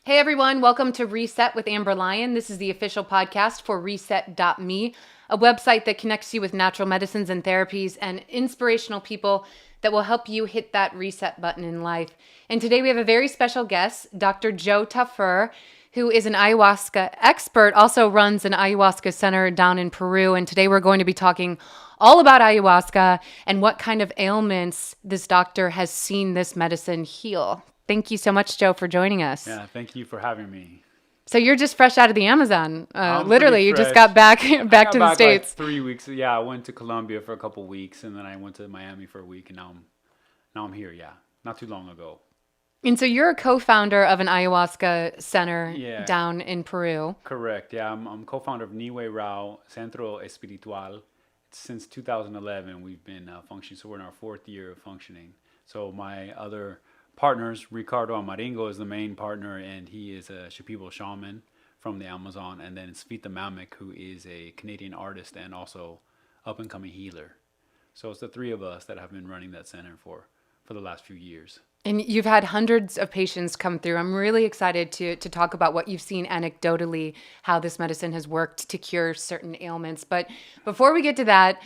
Hey everyone, welcome to Reset with Amber Lyon. This is the official podcast for Reset.me, a website that connects you with natural medicines and therapies and inspirational people that will help you hit that reset button in life. And today we have a very special guest, Dr. Joe Tafur, who is an ayahuasca expert, also runs an ayahuasca center down in Peru. And today we're going to be talking all about ayahuasca and what kind of ailments this doctor has seen this medicine heal. Thank you so much, Joe, for joining us. Yeah, thank you for having me. So you're just fresh out of the Amazon. I'm Literally, pretty you just fresh. got back I back got to the back like States. 3 weeks. Yeah, I went to Colombia for a couple weeks, and then I went to Miami for a week, and now I'm here. Yeah, not too long ago. And so you're a co-founder of an ayahuasca center Yeah, down in Peru. correct. Yeah, I'm co-founder of Nihue Rao Centro Espiritual. Since 2011, we've been functioning. So we're in our fourth year of functioning. So my other partners, Ricardo Amaringo is the main partner, and he is a Shipibo shaman from the Amazon, and then Svita Mamek, who is a Canadian artist and also up-and-coming healer. So it's the three of us that have been running that center for the last few years. And you've had hundreds of patients come through. I'm really excited to talk about what you've seen anecdotally, how this medicine has worked to cure certain ailments. But before we get to that,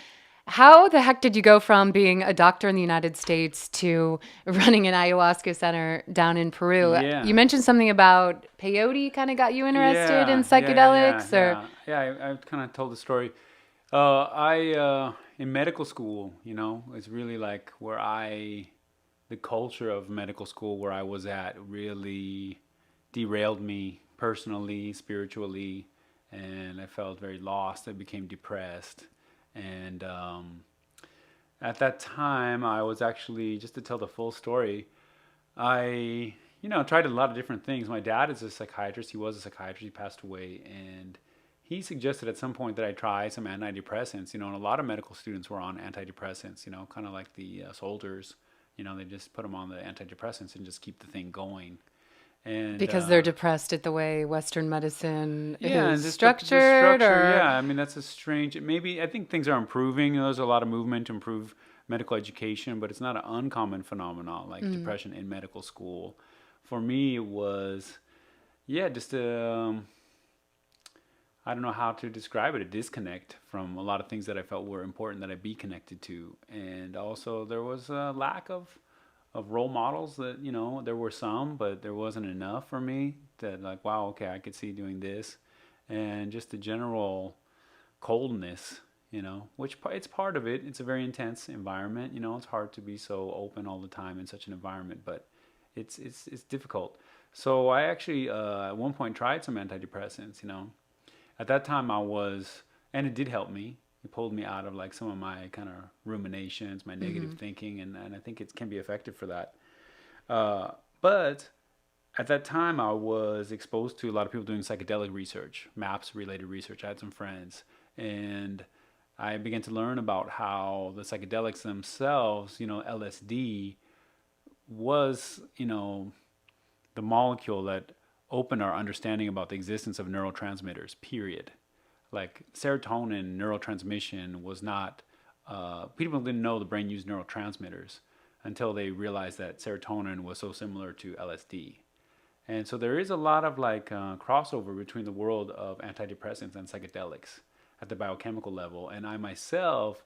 how the heck did you go from being a doctor in the United States to running an ayahuasca center down in Peru? Yeah. You mentioned something about peyote kind of got you interested in psychedelics, or I kind of told the story. In medical school, it's really like the culture of medical school where I was at really derailed me personally, spiritually, and I felt very lost. I became depressed, and at that time, I was actually, just to tell the full story, I tried a lot of different things. My dad is a psychiatrist. He was a psychiatrist. He passed away, and he suggested at some point that I try some antidepressants. And a lot of medical students were on antidepressants. Kind of like the soldiers. They just put them on the antidepressants and just keep the thing going. And because they're depressed at the way Western medicine yeah, and is just the structured, structure. or Yeah, I mean that's a strange. Maybe I think things are improving. There's a lot of movement to improve medical education, but it's not an uncommon phenomenon like depression in medical school. For me, it was just I don't know how to describe it, a disconnect from a lot of things that I felt were important that I be connected to. And also there was a lack of role models that, there were some, but there wasn't enough for me that like, wow, okay, I could see doing this. And just the general coldness, which it's part of it. It's a very intense environment. It's hard to be so open all the time in such an environment, but it's difficult. So I actually at one point tried some antidepressants. At that time and it did help me. It pulled me out of like some of my kind of ruminations, my negative thinking, and I think it can be effective for that. But at that time, I was exposed to a lot of people doing psychedelic research, MAPS related research. I had some friends, and I began to learn about how the psychedelics themselves, LSD, was, the molecule that opened our understanding about the existence of neurotransmitters, period. Like serotonin neurotransmission was not, people didn't know the brain used neurotransmitters until they realized that serotonin was so similar to LSD. And so there is a lot of like crossover between the world of antidepressants and psychedelics at the biochemical level. And I myself,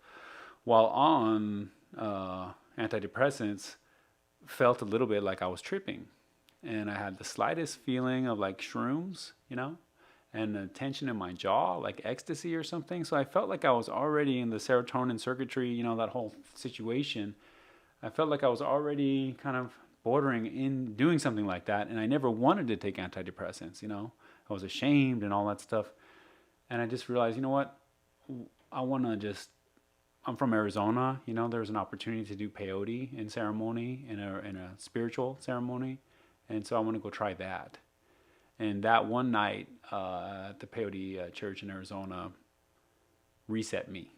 while on antidepressants, felt a little bit like I was tripping. And I had the slightest feeling of like shrooms, and a tension in my jaw, like ecstasy or something. So I felt like I was already in the serotonin circuitry, that whole situation. I felt like I was already kind of bordering in doing something like that. And I never wanted to take antidepressants, I was ashamed and all that stuff. And I just realized, you know what? I want to just, I'm from Arizona, there's an opportunity to do peyote in ceremony, in a spiritual ceremony. And so I want to go try that. And that one night at the Peyote church in Arizona reset me.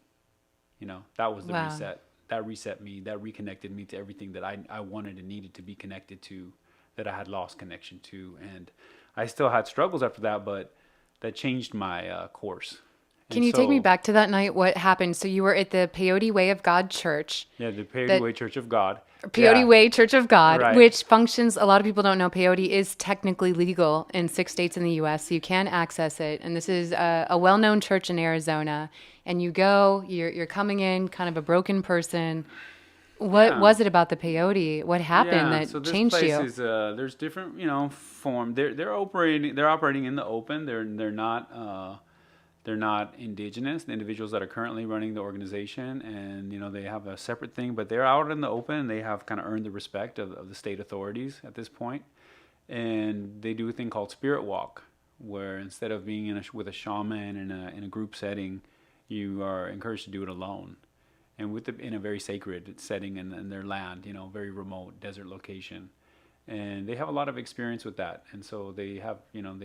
That was the wow. reset. That reset me. That reconnected me to everything that I wanted and needed to be connected to, that I had lost connection to. And I still had struggles after that, but that changed my course. Can And you take me so, back to that night? What happened? So you were at the Peyote Way of God Church. yeah, the Peyote That Way Church of God. Peyote Yeah, Way Church of God, right. which functions, a lot of people don't know, peyote is technically legal in 6 states in the US, so you can access it. And this is a well known church in Arizona. And you go, you're coming in kind of a broken person. What Yeah. was it about the peyote? What happened Yeah, so that this changed place you? is there's different, form. They're operating in the open. They're not indigenous, the individuals that are currently running the organization, and they have a separate thing, but they're out in the open. They have kind of earned the respect of the state authorities at this point. And they do a thing called spirit walk, where instead of being with a shaman in a group setting, you are encouraged to do it alone and in a very sacred setting in their land, very remote desert location. And they have a lot of experience with that, and so they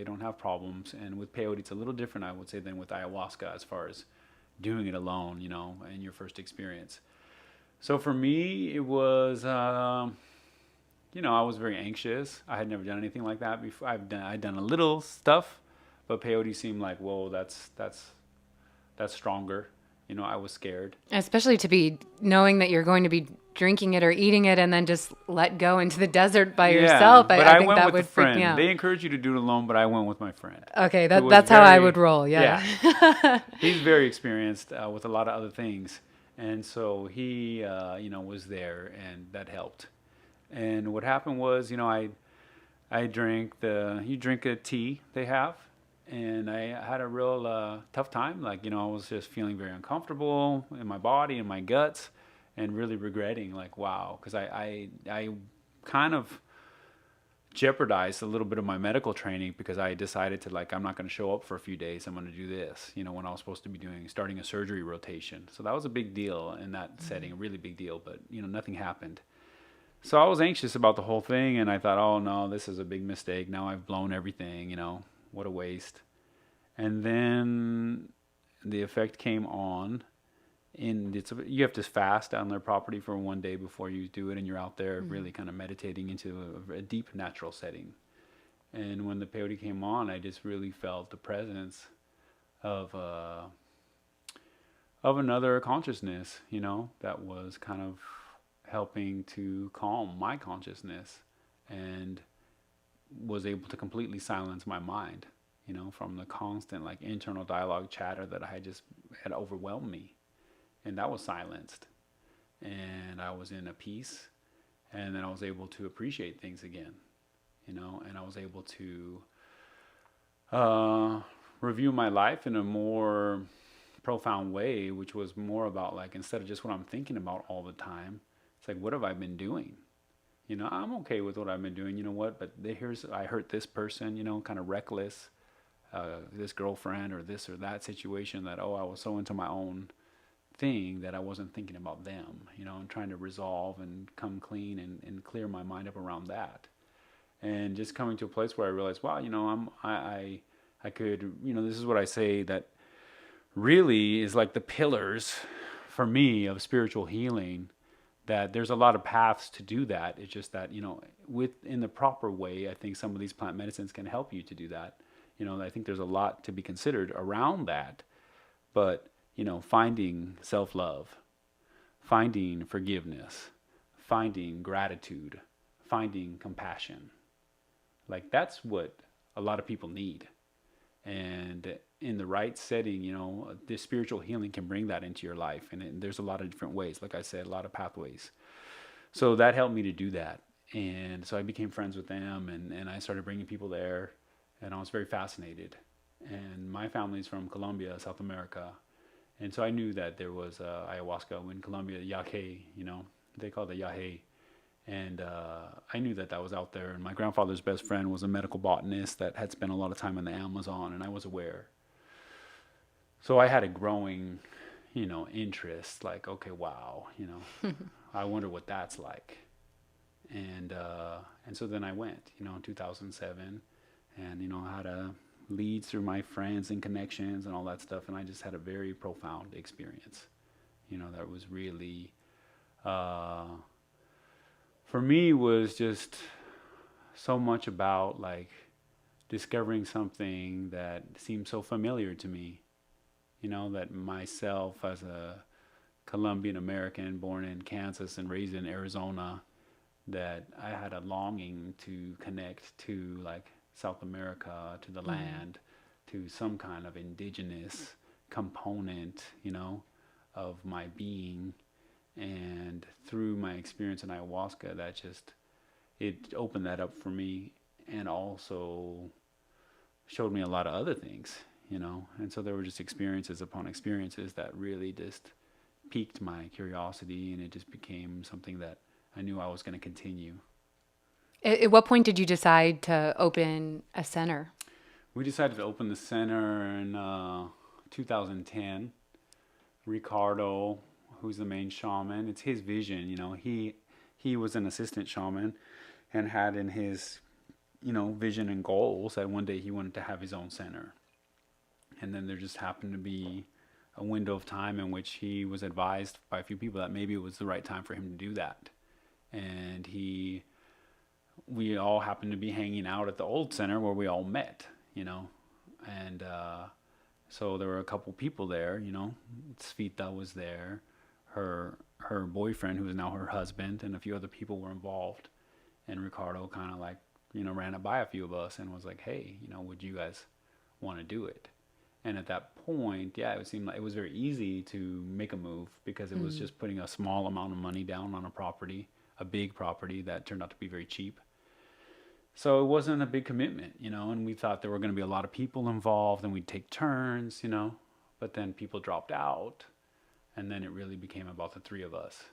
don't have problems. And with peyote, it's a little different, I would say, than with ayahuasca as far as doing it alone, in your first experience. So for me, it was, I was very anxious. I had never done anything like that before. I'd done a little stuff, but peyote seemed like, whoa, that's stronger. I was scared. Especially to be knowing that you're going to be drinking it or eating it and then just let go into the desert by Yeah, yourself. but I I think went that with a would freak me friend. out. They encourage you to do it alone, but I went with my friend, Okay, who was that's how I very, would roll. Yeah. yeah, he's very experienced with a lot of other things, and so he, was there, and that helped. And what happened was, I drank you drink a tea they have, and I had a real tough time. Like, I was just feeling very uncomfortable in my body and my guts, and really regretting, like, wow, because I kind of jeopardized a little bit of my medical training because I decided to, like, I'm not going to show up for a few days. I'm going to do this, when I was supposed to be starting a surgery rotation. So that was a big deal in that setting, a really big deal, but nothing happened. So I was anxious about the whole thing, and I thought, oh no, this is a big mistake. Now I've blown everything, what a waste. And then the effect came on, and you have to fast on their property for one day before you do it, and you're out there really kind of meditating into a deep natural setting. And when the peyote came on, I just really felt the presence of another consciousness, that was kind of helping to calm my consciousness, and was able to completely silence my mind, from the constant, like, internal dialogue chatter that had overwhelmed me. And that was silenced, and I was in a peace, and then I was able to appreciate things again, and I was able to review my life in a more profound way, which was more about, like, instead of just what I'm thinking about all the time, it's like, what have I been doing? I'm okay with what I've been doing, but I hurt this person, kind of reckless, this girlfriend or this or that situation, that, I was so into my own thing that I wasn't thinking about them, and trying to resolve and come clean and clear my mind up around that. And just coming to a place where I realized, wow, I could, this is what I say that really is like the pillars for me of spiritual healing, that there's a lot of paths to do that. It's just that, in the proper way, I think some of these plant medicines can help you to do that. I think there's a lot to be considered around that, but finding self-love, finding forgiveness, finding gratitude, finding compassion. Like, that's what a lot of people need. And in the right setting, this spiritual healing can bring that into your life. And there's a lot of different ways, like I said, a lot of pathways. So that helped me to do that. And so I became friends with them, and I started bringing people there, and I was very fascinated. And my family's from Colombia, South America. And so I knew that there was ayahuasca in Colombia, yahe, they call it yahe. And I knew that was out there. And my grandfather's best friend was a medical botanist that had spent a lot of time in the Amazon, and I was aware. So I had a growing, interest, like, okay, wow, I wonder what that's like. And so then I went, in 2007, and, I had a leads through my friends and connections and all that stuff. And I just had a very profound experience, that was really, for me, was just so much about, like, discovering something that seemed so familiar to me, that myself as a Colombian-American born in Kansas and raised in Arizona, that I had a longing to connect to like South America, to the land, to some kind of indigenous component, of my being. And through my experience in ayahuasca, it opened that up for me, and also showed me a lot of other things, And so there were just experiences upon experiences that really just piqued my curiosity, and it just became something that I knew I was going to continue. At what point did you decide to open a center? We decided to open the center in 2010. Ricardo, who's the main shaman, it's his vision. He was an assistant shaman and had in his vision and goals that one day he wanted to have his own center. And then there just happened to be a window of time in which he was advised by a few people that maybe it was the right time for him to do that. And we all happened to be hanging out at the old center where we all met, and so there were a couple people there, Svita was there, her boyfriend, who is now her husband, and a few other people were involved. And Ricardo kind of like, ran it by a few of us and was like, hey, would you guys want to do it? And at that point, it seemed like it was very easy to make a move, because it was just putting a small amount of money down on a big property that turned out to be very cheap. So it wasn't a big commitment, and we thought there were going to be a lot of people involved and we'd take turns, but then people dropped out, and then it really became about the three of us.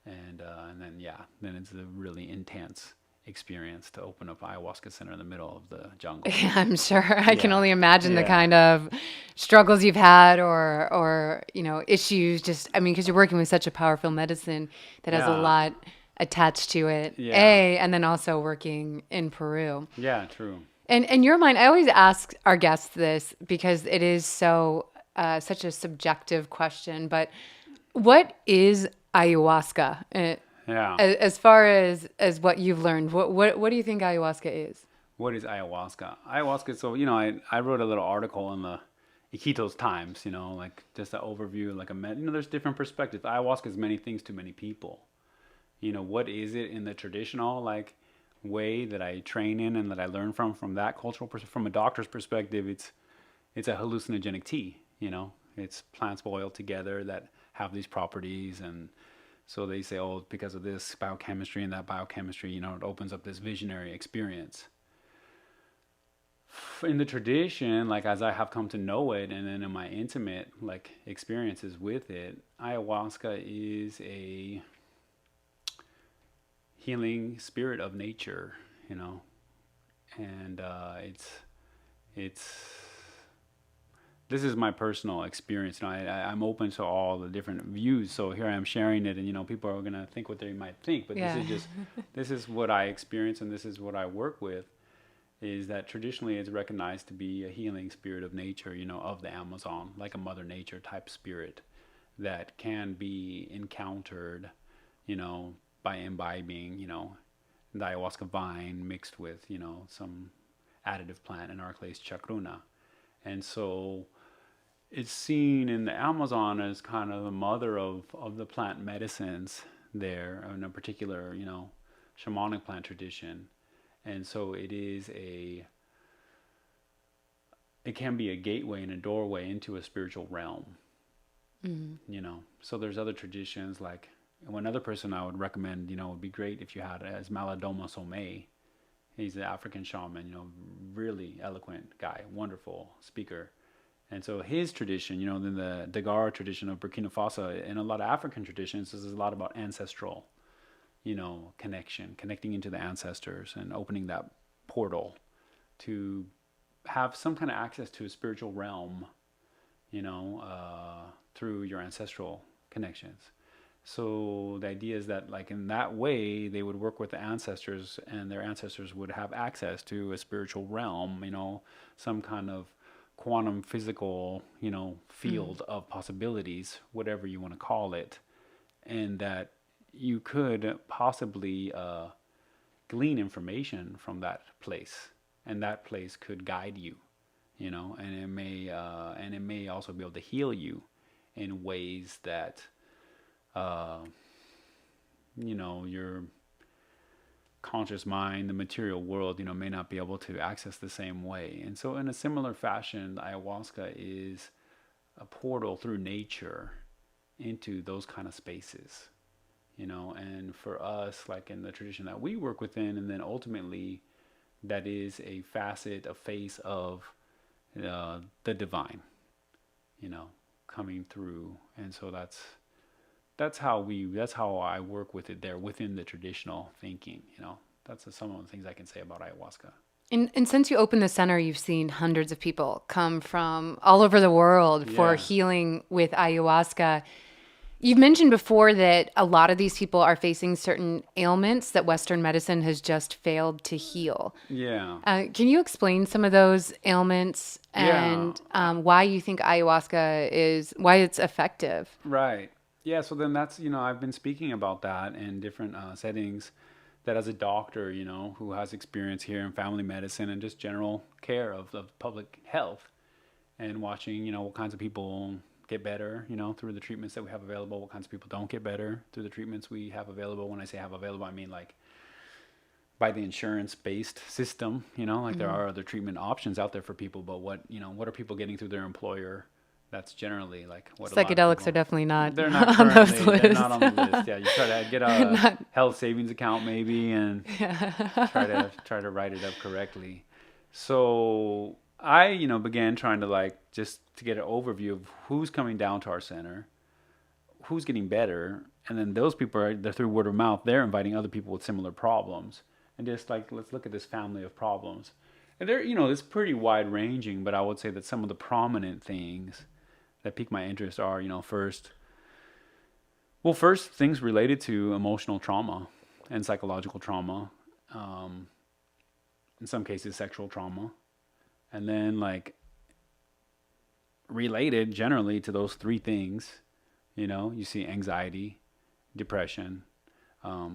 And then it's a really intense experience to open up Ayahuasca Center in the middle of the jungle. I'm sure. I can only imagine the kind of struggles you've had or issues. Just, because you're working with such a powerful medicine that has a lot attached to it. And then also working in Peru. Yeah, true. And in your mind, I always ask our guests this because it is such a subjective question. But what is ayahuasca? As far as what you've learned, what do you think ayahuasca is? What is ayahuasca? Ayahuasca, so, I wrote a little article in the Iquitos Times, like just an overview, like there's different perspectives. Ayahuasca is many things to many people. What is it in the traditional, way that I train in and that I learn from that cultural from a doctor's perspective, it's a hallucinogenic tea, It's plants boiled together that have these properties, and so they say, because of this biochemistry and that biochemistry, it opens up this visionary experience. In the tradition, as I have come to know it, and then in my intimate, experiences with it, ayahuasca is a healing spirit of nature, and this is my personal experience. I'm open to all the different views, so here I am sharing it, and people are gonna think what they might think, but this is what I experience, and this is what I work with. Is that traditionally it's recognized to be a healing spirit of nature, of the Amazon, like a Mother Nature type spirit that can be encountered, by imbibing, the ayahuasca vine mixed with, some additive plant, in our case, chacruna. And so it's seen in the Amazon as kind of the mother of the plant medicines there, in a particular, shamanic plant tradition. And so it can be a gateway and a doorway into a spiritual realm, So there's other traditions, like one other person I would recommend, would be great if you had, as Malidoma Somé. He's an African shaman, really eloquent guy, wonderful speaker. And so his tradition, then the Dagara tradition of Burkina Faso, and a lot of African traditions, this is a lot about ancestral, connecting into the ancestors and opening that portal to have some kind of access to a spiritual realm, through your ancestral connections. So the idea is that, in that way, they would work with the ancestors, and their ancestors would have access to a spiritual realm, some kind of quantum physical, field of possibilities, whatever you want to call it, and that you could possibly glean information from that place, and that place could guide you, and it may also be able to heal you in ways that uh, your conscious mind, the material world, may not be able to access the same way. And so, in a similar fashion, ayahuasca is a portal through nature into those kind of spaces, and for us, like in the tradition that we work within, and then ultimately, that is a facet, a face of the divine, coming through. And so that's how I work with it there within the traditional thinking. That's some of the things I can say about ayahuasca. And since you opened the center, you've seen hundreds of people come from all over the world for Yeah. healing with ayahuasca. You've mentioned before that a lot of these people are facing certain ailments that Western medicine has just failed to heal. Yeah. Can you explain some of those ailments Yeah. and why you think why it's effective? Right. Yeah. So then that's, I've been speaking about that in different settings, that as a doctor, who has experience here in family medicine and just general care of public health, and watching, what kinds of people get better, through the treatments that we have available, what kinds of people don't get better through the treatments we have available. When I say have available, I mean like by the insurance-based system, like there are other treatment options out there for people, but what are people getting through their employer? That's generally like what a lot of Psychedelics people, are definitely not they're not on those currently, they're lists. not on the list. Yeah, you try to get a health savings account maybe and try to write it up correctly. So I, began trying to like just to get an overview of who's coming down to our center, who's getting better, and then those people they're through word of mouth, they're inviting other people with similar problems, and just like let's look at this family of problems. And they're, it's pretty wide ranging, but I would say that some of the prominent things that pique my interest are, first things related to emotional trauma and psychological trauma, in some cases sexual trauma, and then like related generally to those three things, you see anxiety, depression,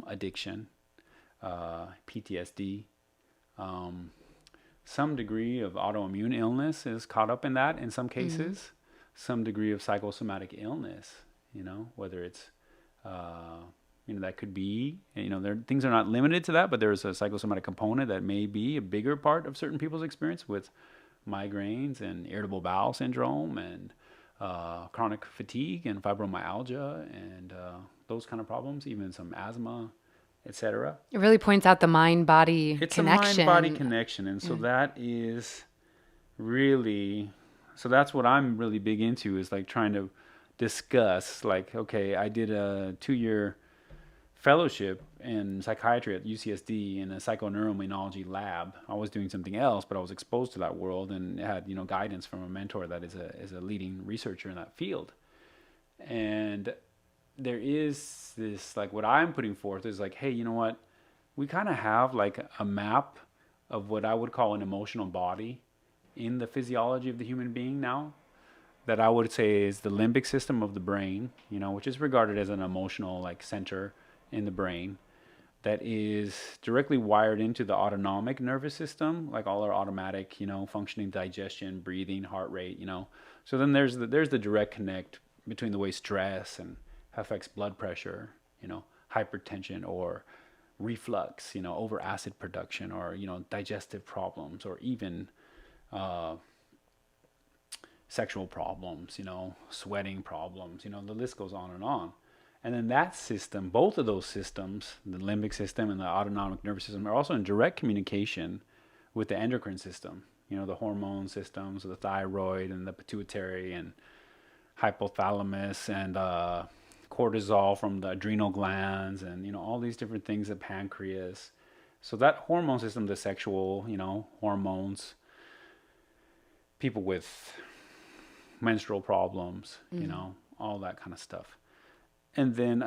addiction, PTSD, some degree of autoimmune illness is caught up in that in some cases, some degree of psychosomatic illness, whether it's, that could be, things are not limited to that, but there's a psychosomatic component that may be a bigger part of certain people's experience with migraines and irritable bowel syndrome and chronic fatigue and fibromyalgia and those kind of problems, even some asthma, etc. It really points out the mind-body It's connection. a mind-body connection, and so that is really, so that's what I'm really big into, is like trying to discuss, like, okay, I did a 2-year fellowship in psychiatry at UCSD in a psychoneuroimmunology lab. I was doing something else, but I was exposed to that world and had, guidance from a mentor that is a leading researcher in that field. And there is this, like, what I'm putting forth is like, hey, you know what? We kind of have like a map of what I would call an emotional body in the physiology of the human being now, that I would say is the limbic system of the brain, which is regarded as an emotional like center in the brain that is directly wired into the autonomic nervous system, like all our automatic, functioning, digestion, breathing, heart rate, So then there's the direct connect between the way stress and affects blood pressure, hypertension or reflux, over acid production, or, digestive problems, or even sexual problems, sweating problems, the list goes on and on. And then that system, both of those systems, the limbic system and the autonomic nervous system, are also in direct communication with the endocrine system, the hormone systems, the thyroid and the pituitary and hypothalamus and cortisol from the adrenal glands and, all these different things, the pancreas. So that hormone system, the sexual, hormones, people with menstrual problems, all that kind of stuff. And then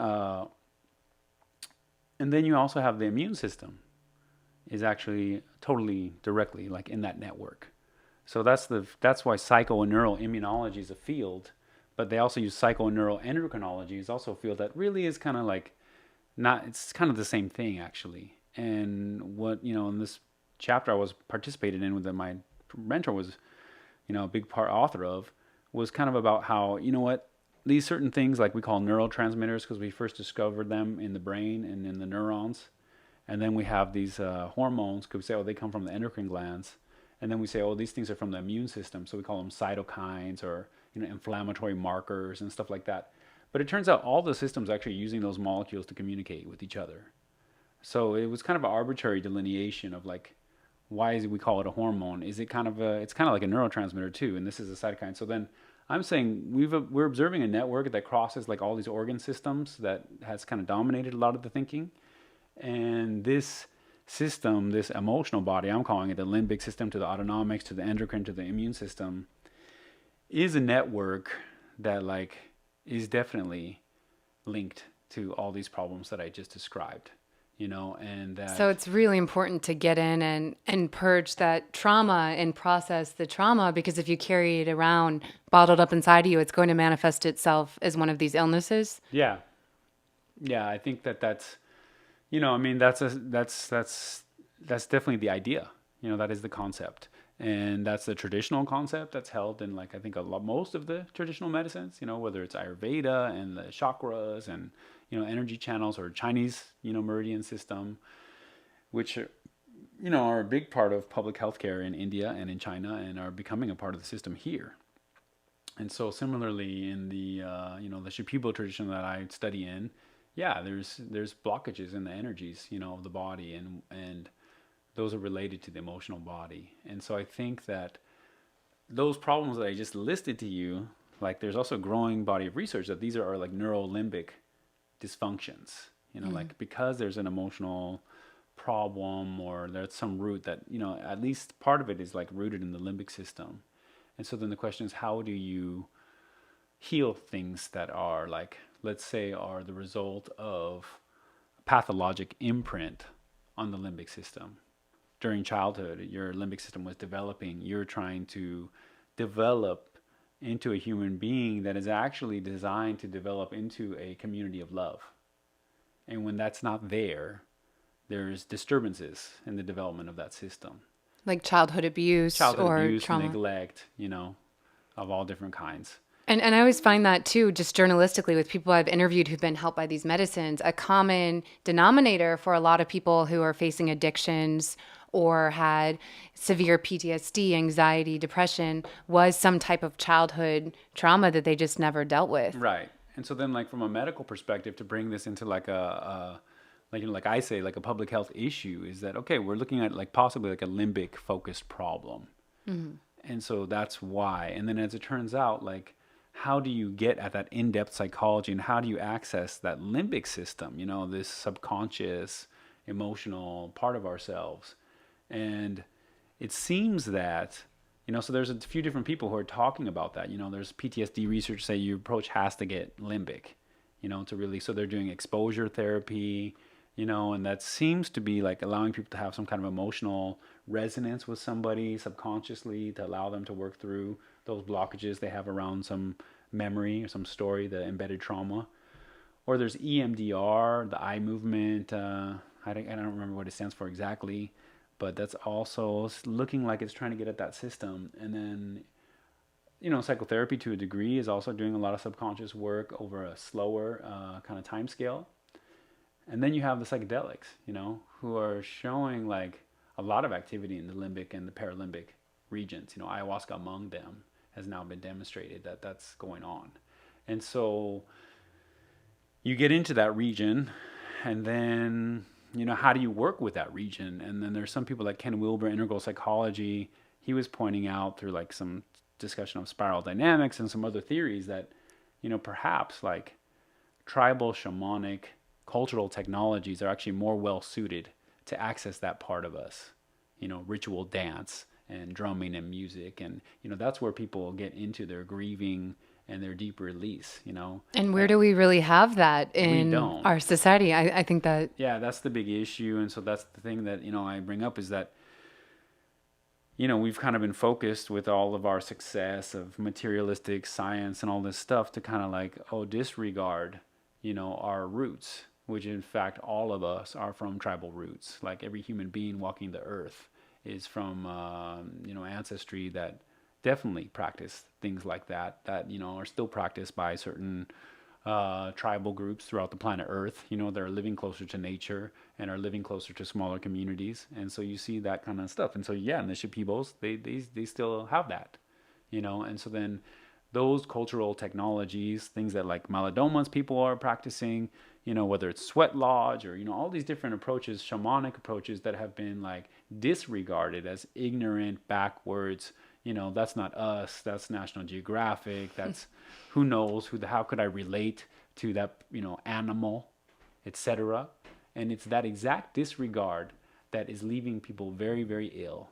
you also have the immune system is actually totally directly like in that network. So that's why psychoneuroimmunology is a field, but they also use psychoneuroendocrinology is also a field that really is kind of like it's kind of the same thing actually. And what, in this chapter I was participated in with my mentor was a big part author of, was kind of about how, these certain things like we call neurotransmitters, because we first discovered them in the brain and in the neurons. And then we have these hormones, because we say, oh, they come from the endocrine glands. And then we say, oh, these things are from the immune system. So we call them cytokines, or inflammatory markers and stuff like that. But it turns out all the systems are actually using those molecules to communicate with each other. So it was kind of an arbitrary delineation of like, why is it we call it a hormone? Is it kind of it's kind of like a neurotransmitter too, and this is a cytokine. So then I'm saying we're observing a network that crosses like all these organ systems that has kind of dominated a lot of the thinking. And this system, this emotional body, I'm calling it the limbic system, to the autonomics, to the endocrine, to the immune system, is a network that like is definitely linked to all these problems that I just described. And that, so it's really important to get in and purge that trauma and process the trauma, because if you carry it around bottled up inside of you, it's going to manifest itself as one of these illnesses. Yeah, I think that's, that's definitely the idea. That is the concept, and that's the traditional concept that's held in like I think most of the traditional medicines. Whether it's Ayurveda and the chakras and energy channels, or Chinese meridian system, which are a big part of public healthcare in India and in China, and are becoming a part of the system here. And so similarly in the the Shipibo tradition that I study in, there's blockages in the energies of the body, and those are related to the emotional body. And so I think that those problems that I just listed to you, like there's also a growing body of research that these are like neurolimbic dysfunctions, like because there's an emotional problem, or there's some root that, at least part of it is like rooted in the limbic system. And so then the question is, how do you heal things that are like, let's say, are the result of pathologic imprint on the limbic system? During childhood, your limbic system was developing. You're trying to develop into a human being that is actually designed to develop into a community of love. And when that's not there, there's disturbances in the development of that system. Like childhood abuse or trauma. Neglect, of all different kinds. And I always find that too, just journalistically with people I've interviewed who've been helped by these medicines, a common denominator for a lot of people who are facing addictions or had severe PTSD, anxiety, depression, was some type of childhood trauma that they just never dealt with. Right. And so then like from a medical perspective, to bring this into like like I say, like a public health issue, is that, okay, we're looking at like possibly like a limbic focused problem. Mm-hmm. And so that's why. And then as it turns out, like, how do you get at that in-depth psychology, and how do you access that limbic system, this subconscious emotional part of ourselves? And it seems that, so there's a few different people who are talking about that. There's PTSD research say your approach has to get limbic, to really, so they're doing exposure therapy, and that seems to be like allowing people to have some kind of emotional resonance with somebody subconsciously, to allow them to work through those blockages they have around some memory or some story, the embedded trauma. Or there's EMDR, the eye movement. I don't remember what it stands for exactly, but that's also looking like it's trying to get at that system. And then, psychotherapy to a degree is also doing a lot of subconscious work over a slower kind of time scale. And then you have the psychedelics, who are showing like a lot of activity in the limbic and the paralimbic regions. Ayahuasca among them has now been demonstrated that that's going on. And so you get into that region, and then, how do you work with that region? And then there's some people like Ken Wilber, integral psychology. He was pointing out through like some discussion of spiral dynamics and some other theories that, perhaps like tribal shamanic cultural technologies are actually more well suited to access that part of us, ritual dance and drumming and music. And, that's where people get into their grieving and their deep release, And where do we really have that in our society? I think that... Yeah, that's the big issue. And so that's the thing that, I bring up, is that, we've kind of been focused with all of our success of materialistic science and all this stuff to kind of like, disregard, our roots, which in fact all of us are from tribal roots. Like every human being walking the earth is from, ancestry that, definitely practice things like that are still practiced by certain tribal groups throughout the planet Earth, that are living closer to nature and are living closer to smaller communities. And so you see that kind of stuff. And so, yeah, and the Shipibos, they still have that, and so then those cultural technologies, things that like Maladomas people are practicing, whether it's sweat lodge or, all these different approaches, shamanic approaches that have been like disregarded as ignorant, backwards, that's not us, that's National Geographic, that's who knows, how could I relate to that, animal, etc. And it's that exact disregard that is leaving people very, very ill.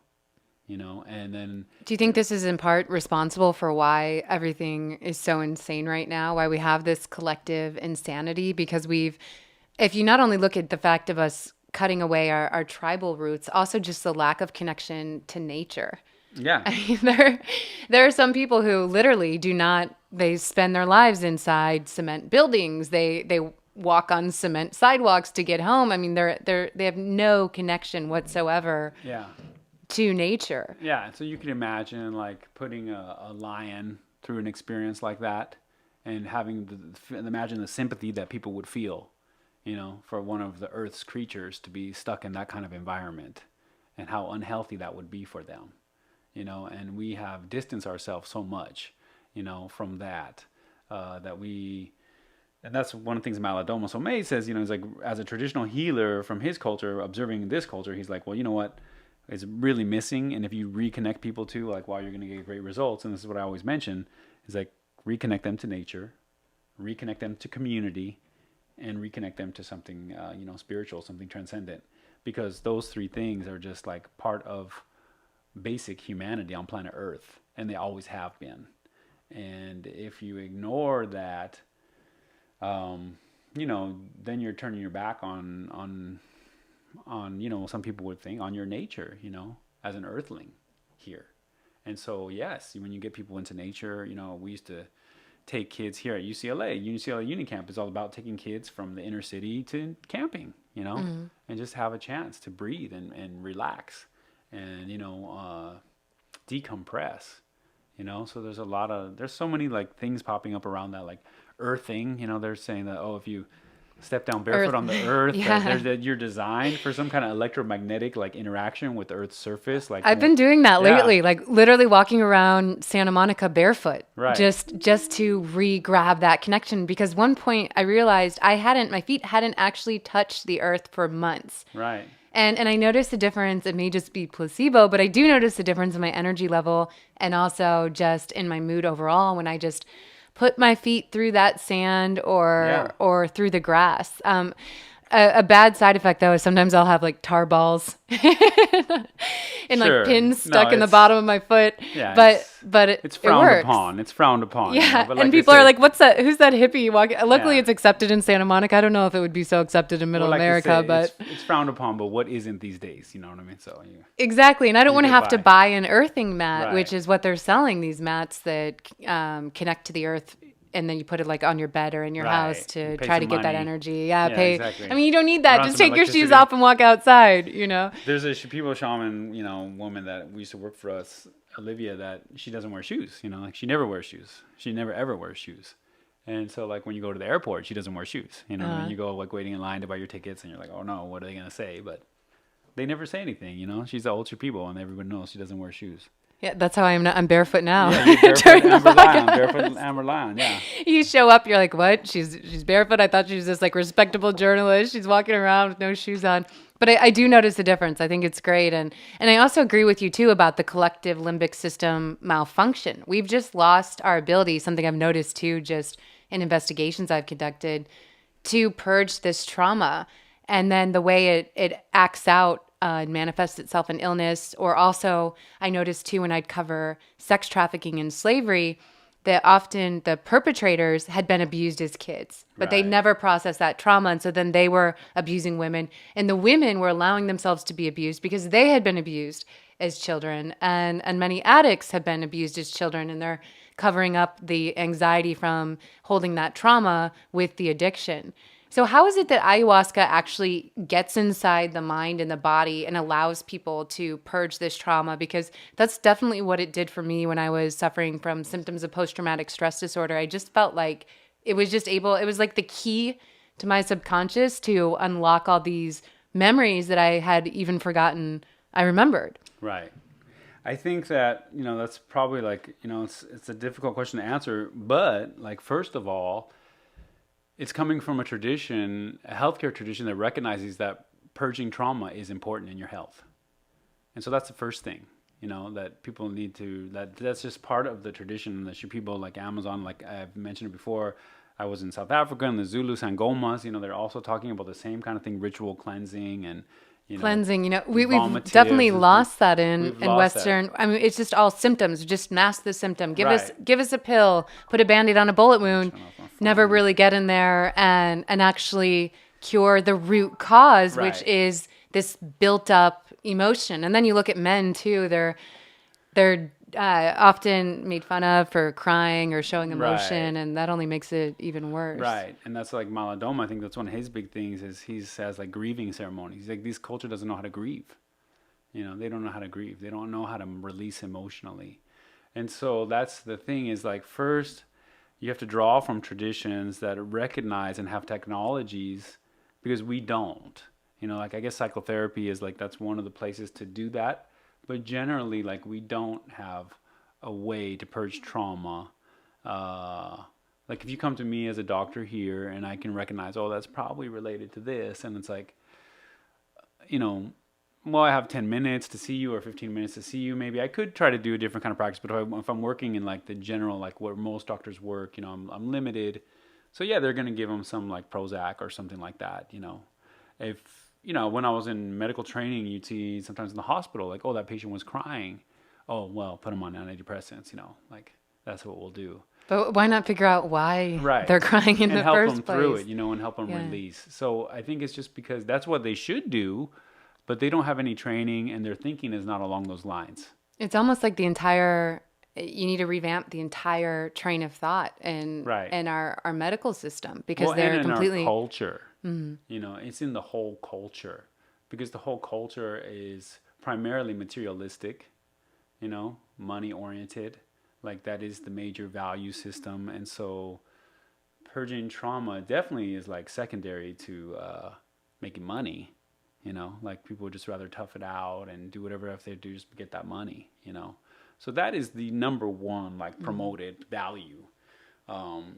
And then... Do you think this is in part responsible for why everything is so insane right now? Why we have this collective insanity? Because if you not only look at the fact of us cutting away our tribal roots, also just the lack of connection to nature. Yeah. I mean, there are some people who literally they spend their lives inside cement buildings. They walk on cement sidewalks to get home. I mean, they have no connection whatsoever. Yeah. To nature. Yeah, so you can imagine like putting a lion through an experience like that and imagine the sympathy that people would feel, for one of the Earth's creatures to be stuck in that kind of environment and how unhealthy that would be for them, and we have distanced ourselves so much, from that, and that's one of the things Malidoma Somé says, he's like, as a traditional healer from his culture, observing this culture, he's like, well, you know what? Is really missing, and if you reconnect people to like why you're going to get great results, and this is what I always mention, is like reconnect them to nature, reconnect them to community, and reconnect them to something spiritual, something transcendent, because those three things are just like part of basic humanity on planet Earth, and they always have been. And if you ignore that, then you're turning your back on some people would think on your nature, as an earthling here. And so, yes, when you get people into nature, we used to take kids here at UCLA. UCLA Unicamp is all about taking kids from the inner city to camping, and just have a chance to breathe and relax and, decompress, so there's so many like things popping up around that, like earthing, they're saying that, if you step down barefoot on the earth, that you're designed for some kind of electromagnetic like interaction with the Earth's surface. Like I've been doing that lately, like literally walking around Santa Monica barefoot, right? Just to re-grab that connection. Because one point I realized my feet hadn't actually touched the earth for months, right? And I noticed a difference. It may just be placebo, but I do notice a difference in my energy level and also just in my mood overall when I just put my feet through that sand or through the grass. A bad side effect, though, is sometimes I'll have like tar balls and like pins stuck in the bottom of my foot. Yeah, but it's frowned works. upon. It's frowned upon. Yeah, but like and people are like, "What's that? Who's that hippie walking?" Luckily, it's accepted in Santa Monica. I don't know if it would be so accepted in Middle America, but it's frowned upon. But what isn't these days? You know what I mean? So exactly, and I don't want to have to buy an earthing mat, Right. which is what they're selling. These mats that connect to the earth. And then you put it like on your bed or in your house to try to get that energy. Yeah, pay. Exactly. I mean, you don't need that. Run Just some take your shoes electricity. off and walk outside, There's a Shipibo shaman, woman that we used to work for us, Olivia, that she doesn't wear shoes, like she never wears shoes. She never ever wears shoes. And so like when you go to the airport, she doesn't wear shoes. And you go like waiting in line to buy your tickets and you're like, oh no, what are they going to say? But they never say anything, She's the old Shipibo and everybody knows she doesn't wear shoes. Yeah, that's how I am. I'm barefoot now. Yeah, you're barefoot Amber Lion, yeah. You show up, you're like, what? She's barefoot? I thought she was this like respectable journalist. She's walking around with no shoes on. But I do notice a difference. I think it's great. And I also agree with you, too, about the collective limbic system malfunction. We've just lost our ability, something I've noticed, too, just in investigations I've conducted, to purge this trauma. And then the way it acts out manifests itself in illness. Or also, I noticed, too, when I'd cover sex trafficking and slavery, that often the perpetrators had been abused as kids, but they never processed that trauma. And so then they were abusing women, and the women were allowing themselves to be abused because they had been abused as children. And many addicts have been abused as children, and they're covering up the anxiety from holding that trauma with the addiction. So how is it that ayahuasca actually gets inside the mind and the body and allows people to purge this trauma? Because that's definitely what it did for me when I was suffering from symptoms of post-traumatic stress disorder. I just felt like it was like the key to my subconscious to unlock all these memories that I had even forgotten I remembered. Right. I think that, that's probably like, it's a difficult question to answer, but like, first of all, it's coming from a tradition, a healthcare tradition that recognizes that purging trauma is important in your health. And so that's the first thing, that people need to, that's just part of the tradition that people like Amazon, like I've mentioned it before. I was in South Africa and the Zulu Sangomas, they're also talking about the same kind of thing, ritual cleansing and, cleansing, we've definitely lost that in Western. That. I mean, it's just all symptoms. Just mask the symptom. Give Right. us a pill. Put a Band-Aid on a bullet wound. Never really get in there and actually cure the root cause, Right. which is this built up emotion. And then you look at men too. They're often made fun of for crying or showing emotion, Right. and that only makes it even worse. Right. And that's like Maladoma. I think that's one of his big things is he says like grieving ceremonies. He's like, this culture doesn't know how to grieve. They don't know how to grieve. They don't know how to release emotionally. And so that's the thing is like, first, you have to draw from traditions that recognize and have technologies because we don't. Like I guess psychotherapy is like, that's one of the places to do that. But generally, like, we don't have a way to purge trauma. Like, if you come to me as a doctor here and I can recognize, oh, that's probably related to this. And it's like, well, I have 10 minutes to see you or 15 minutes to see you. Maybe I could try to do a different kind of practice. But if I'm working in, like, the general, like, where most doctors work, I'm limited. So, yeah, they're going to give them some, like, Prozac or something like that, If... when I was in medical training, you'd see sometimes in the hospital, like, oh, that patient was crying. Oh, well, put them on antidepressants, like, that's what we'll do. But why not figure out why Right. they're crying in the first place? And help them through it, and help them release. So I think it's just because that's what they should do, but they don't have any training, and their thinking is not along those lines. It's almost like you need to revamp the entire train of thought in our medical system because they're and completely... in our culture. Mm-hmm. It's in the whole culture because the whole culture is primarily materialistic, money oriented. Like that is the major value system. And so purging trauma definitely is like secondary to making money, like people would just rather tough it out and do whatever if they do just to get that money, So that is the number one, like promoted value.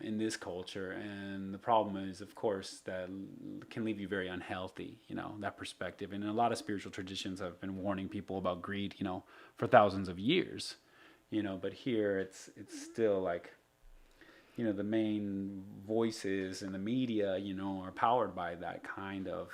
In this culture, and the problem is, of course, that can leave you very unhealthy, that perspective. And a lot of spiritual traditions have been warning people about greed, for thousands of years, but here it's still like, the main voices in the media, are powered by that kind of,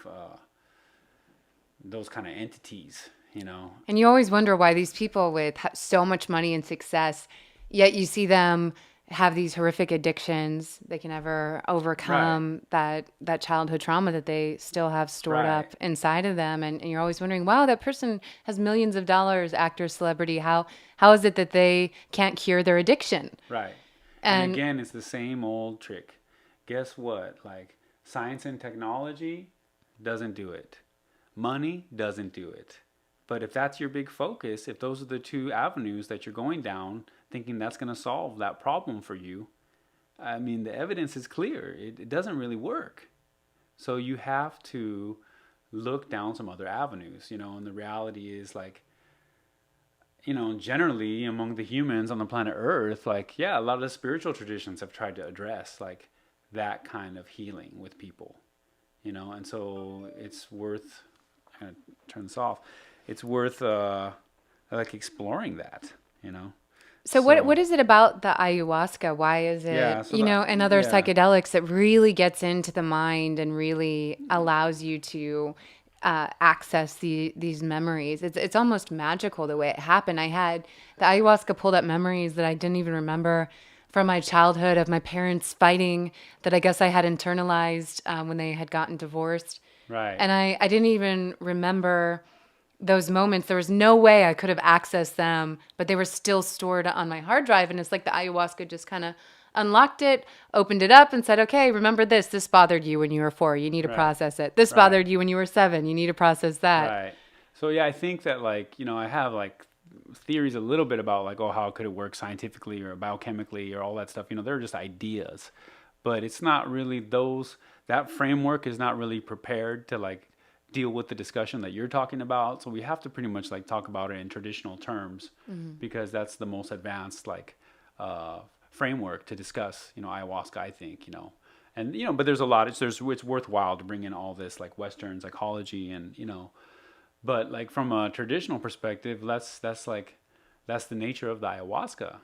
those kind of entities, And you always wonder why these people with so much money and success, yet you see them have these horrific addictions. They can never overcome that childhood trauma that they still have stored up inside of them. And you're always wondering, wow, that person has millions of dollars, actor, celebrity. How is it that they can't cure their addiction? Right. And again, it's the same old trick. Guess what? Like science and technology doesn't do it. Money doesn't do it. But if that's your big focus, if those are the two avenues that you're going down, thinking that's going to solve that problem for you, I mean, the evidence is clear. It doesn't really work. So you have to look down some other avenues, and the reality is like, generally among the humans on the planet Earth, like, yeah, a lot of the spiritual traditions have tried to address like that kind of healing with people, and so it's worth, I'm going to turn this off. It's worth like exploring that, So what is it about the ayahuasca? Why is it, and other psychedelics that really gets into the mind and really allows you to access these memories? It's almost magical the way it happened. I had the ayahuasca pulled up memories that I didn't even remember from my childhood of my parents fighting that I guess I had internalized when they had gotten divorced. Right. And I didn't even remember those moments. There was no way I could have accessed them, but they were still stored on my hard drive. And it's like the ayahuasca just kind of unlocked it, opened it up and said, okay, remember this. This bothered you when you were 4. You need to Right. process it. This Right. bothered you when you were 7. You need to process that. Right. So yeah, I think that like, I have like theories a little bit about like, oh, how could it work scientifically or biochemically or all that stuff. They're just ideas, but it's not really that framework is not really prepared to like deal with the discussion that you're talking about. So we have to pretty much like talk about it in traditional terms because that's the most advanced like framework to discuss, ayahuasca, I think, and, but there's a lot, it's worthwhile to bring in all this like Western psychology and, but like from a traditional perspective, that's the nature of the ayahuasca.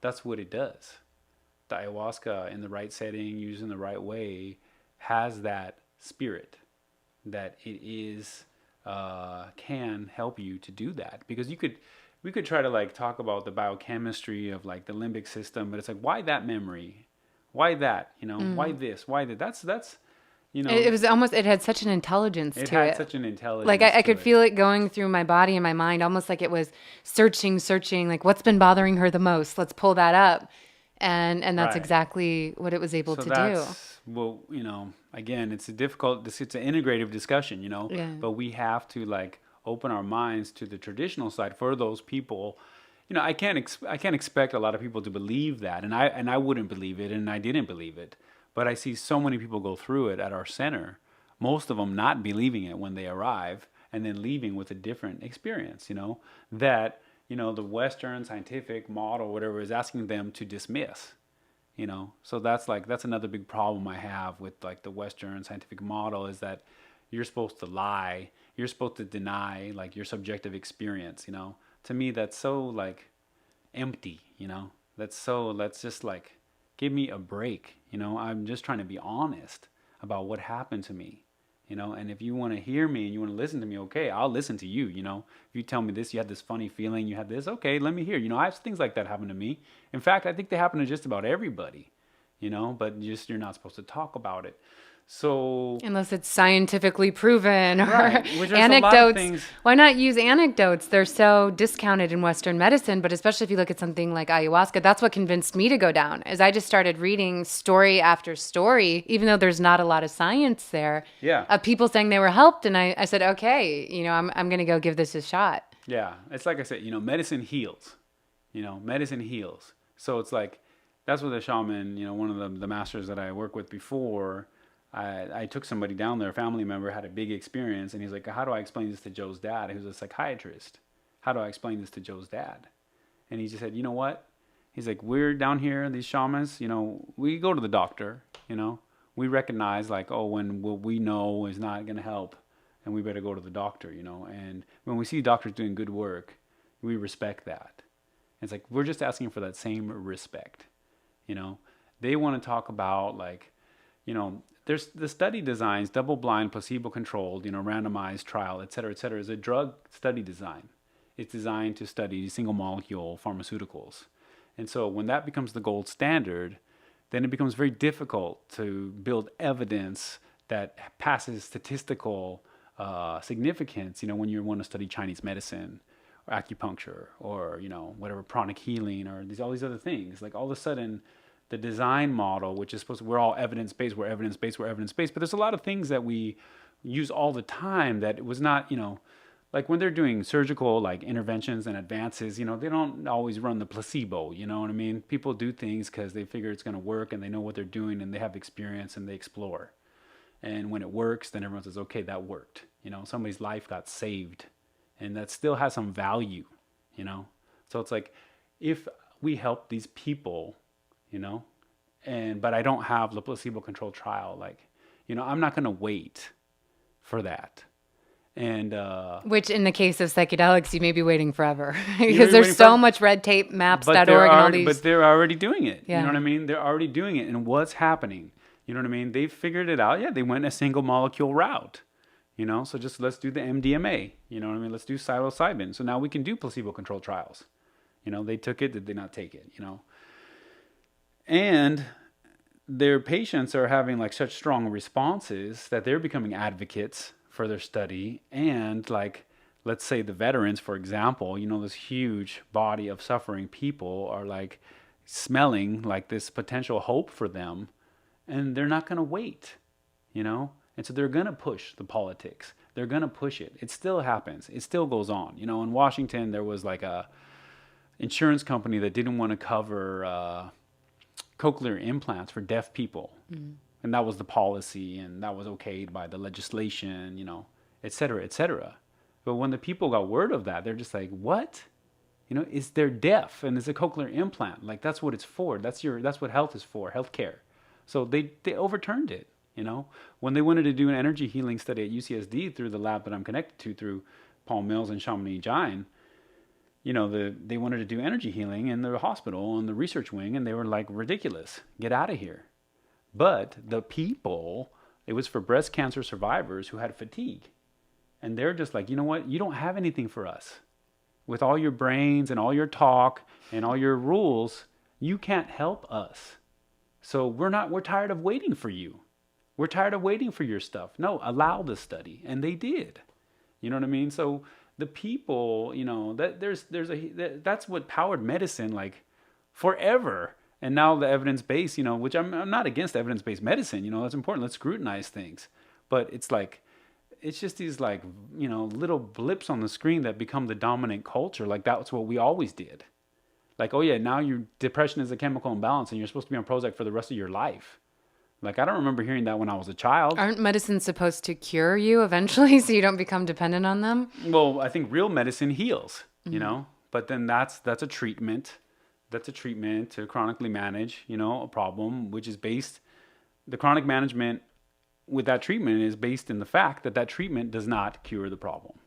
That's what it does. The ayahuasca in the right setting, used in the right way, has that spirit that it is can help you to do that. Because we could try to like talk about the biochemistry of like the limbic system, but it's like, why that memory? Why that? Why this? Why that? That's It was almost, it had such an intelligence to it. It had such an intelligence. Like I could feel it going through my body and my mind, almost like it was searching, like what's been bothering her the most? Let's pull that up. And that's Right. exactly what it was able to do. Well, again, it's it's an integrative discussion, Yeah. but we have to like open our minds to the traditional side for those people. I can't expect a lot of people to believe that, and I wouldn't believe it, and I didn't believe it. But I see so many people go through it at our center, most of them not believing it when they arrive and then leaving with a different experience, that, the Western scientific model, whatever, is asking them to dismiss, So that's another big problem I have with like the Western scientific model is that you're supposed to lie. You're supposed to deny like your subjective experience, To me, that's so like empty, let's just like, give me a break. I'm just trying to be honest about what happened to me, and if you want to hear me and you want to listen to me, okay, I'll listen to you. If you tell me this, you had this funny feeling, you had this, okay, let me hear. I have things like that happen to me. In fact, I think they happen to just about everybody, but you're not supposed to talk about it. So unless it's scientifically proven or right, which there's anecdotes. a lot of things. Why not use anecdotes? They're so discounted in Western medicine, but especially if you look at something like ayahuasca, that's what convinced me to go down. As I just started reading story after story, even though there's not a lot of science there, Yeah. of people saying they were helped, and I said, okay, I'm going to go give this a shot. Yeah, it's like I said, medicine heals. Medicine heals. So it's like, that's what the shaman, one of the masters that I worked with before, I took somebody down there, a family member had a big experience, and he's like, how do I explain this to Joe's dad? He was a psychiatrist. How do I explain this to Joe's dad? And he just said, you know what? He's like, we're down here, these shamans, we go to the doctor, we recognize like, oh, when what we know is not going to help, and we better go to the doctor, and when we see doctors doing good work, we respect that. It's like, we're just asking for that same respect, They want to talk about like, there's the study designs, double-blind, placebo-controlled, randomized trial, et cetera, is a drug study design. It's designed to study single-molecule pharmaceuticals. And so when that becomes the gold standard, then it becomes very difficult to build evidence that passes statistical significance, when you want to study Chinese medicine or acupuncture or, whatever, pranic healing or all these other things. Like all of a sudden, the design model, which is supposed to, we're all evidence-based, we're evidence-based, but there's a lot of things that we use all the time that it was not, like when they're doing surgical like interventions and advances, they don't always run the placebo, you know what I mean? People do things because they figure it's going to work and they know what they're doing and they have experience and they explore. And when it works, then everyone says, okay, that worked. Somebody's life got saved and that still has some value, So it's like, if we help these people, but I don't have the placebo-controlled trial. Like, I'm not going to wait for that. And which in the case of psychedelics, you may be waiting forever because there's so much red tape, maps.org and all these. But they're already doing it. Yeah. You know what I mean? They're already doing it. And what's happening? You know what I mean? They figured it out. Yeah, they went a single molecule route. So just let's do the MDMA. You know what I mean? Let's do psilocybin. So now we can do placebo-controlled trials. They took it, did they not take it? And their patients are having like such strong responses that they're becoming advocates for their study. And like, let's say the veterans, for example, this huge body of suffering people are like, smelling like this potential hope for them, and they're not going to wait, you know? And so they're going to push the politics. They're going to push it. It still happens. It still goes on. You know, in Washington, there was like a insurance company that didn't want to cover cochlear implants for deaf people. Mm. And that was the policy, and that was okayed by the legislation, you know, et cetera, et cetera. But when the people got word of that, they're just like, what? You know, they're deaf and it's a cochlear implant. Like, that's what it's for. That's what health is for, healthcare. So they overturned it, you know. When they wanted to do an energy healing study at UCSD through the lab that I'm connected to through Paul Mills and Chamonix Jain, you know, they wanted to do energy healing in the hospital on the research wing, and they were like, ridiculous, get out of here. But the people, it was for breast cancer survivors who had fatigue. And they're just like, you know what? You don't have anything for us. With all your brains and all your talk and all your rules, you can't help us. So we're tired of waiting for you. We're tired of waiting for your stuff. No, allow the study. And they did. You know what I mean? So the people, you know, that's what powered medicine like forever. And now the evidence-based, you know, which I'm not against evidence-based medicine, you know, that's important. Let's scrutinize things. But it's like, it's just these like, you know, little blips on the screen that become the dominant culture. Like that's what we always did. Like, oh yeah, now your depression is a chemical imbalance and you're supposed to be on Prozac for the rest of your life. Like, I don't remember hearing that when I was a child. Aren't medicines supposed to cure you eventually so you don't become dependent on them? Well, I think real medicine heals, you know, but then that's a treatment. That's a treatment to chronically manage, you know, a problem, which is the chronic management with that treatment is based in the fact that that treatment does not cure the problem.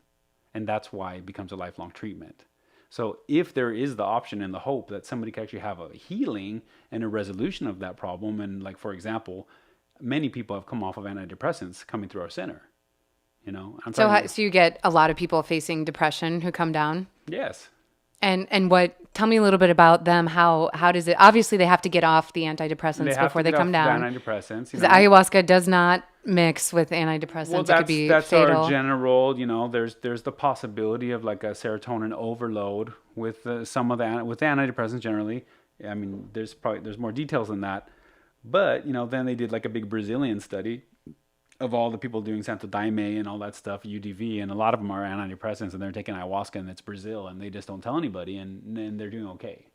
And that's why it becomes a lifelong treatment. So if there is the option and the hope that somebody can actually have a healing and a resolution of that problem, and like, for example, many people have come off of antidepressants coming through our center, you know. So you get a lot of people facing depression who come down? Yes. And tell me a little bit about them. How does it, obviously they have to get off the antidepressants before they come down. Antidepressants. Because ayahuasca does not mix with antidepressants. Well, it could be that's fatal. Our general, you know, there's the possibility of like a serotonin overload with some of with the antidepressants generally. I mean, there's more details than that. But, you know, then they did like a big Brazilian study of all the people doing Santo Daime and all that stuff, UDV, and a lot of them are antidepressants, and they're taking ayahuasca, and it's Brazil, and they just don't tell anybody, and they're doing okay.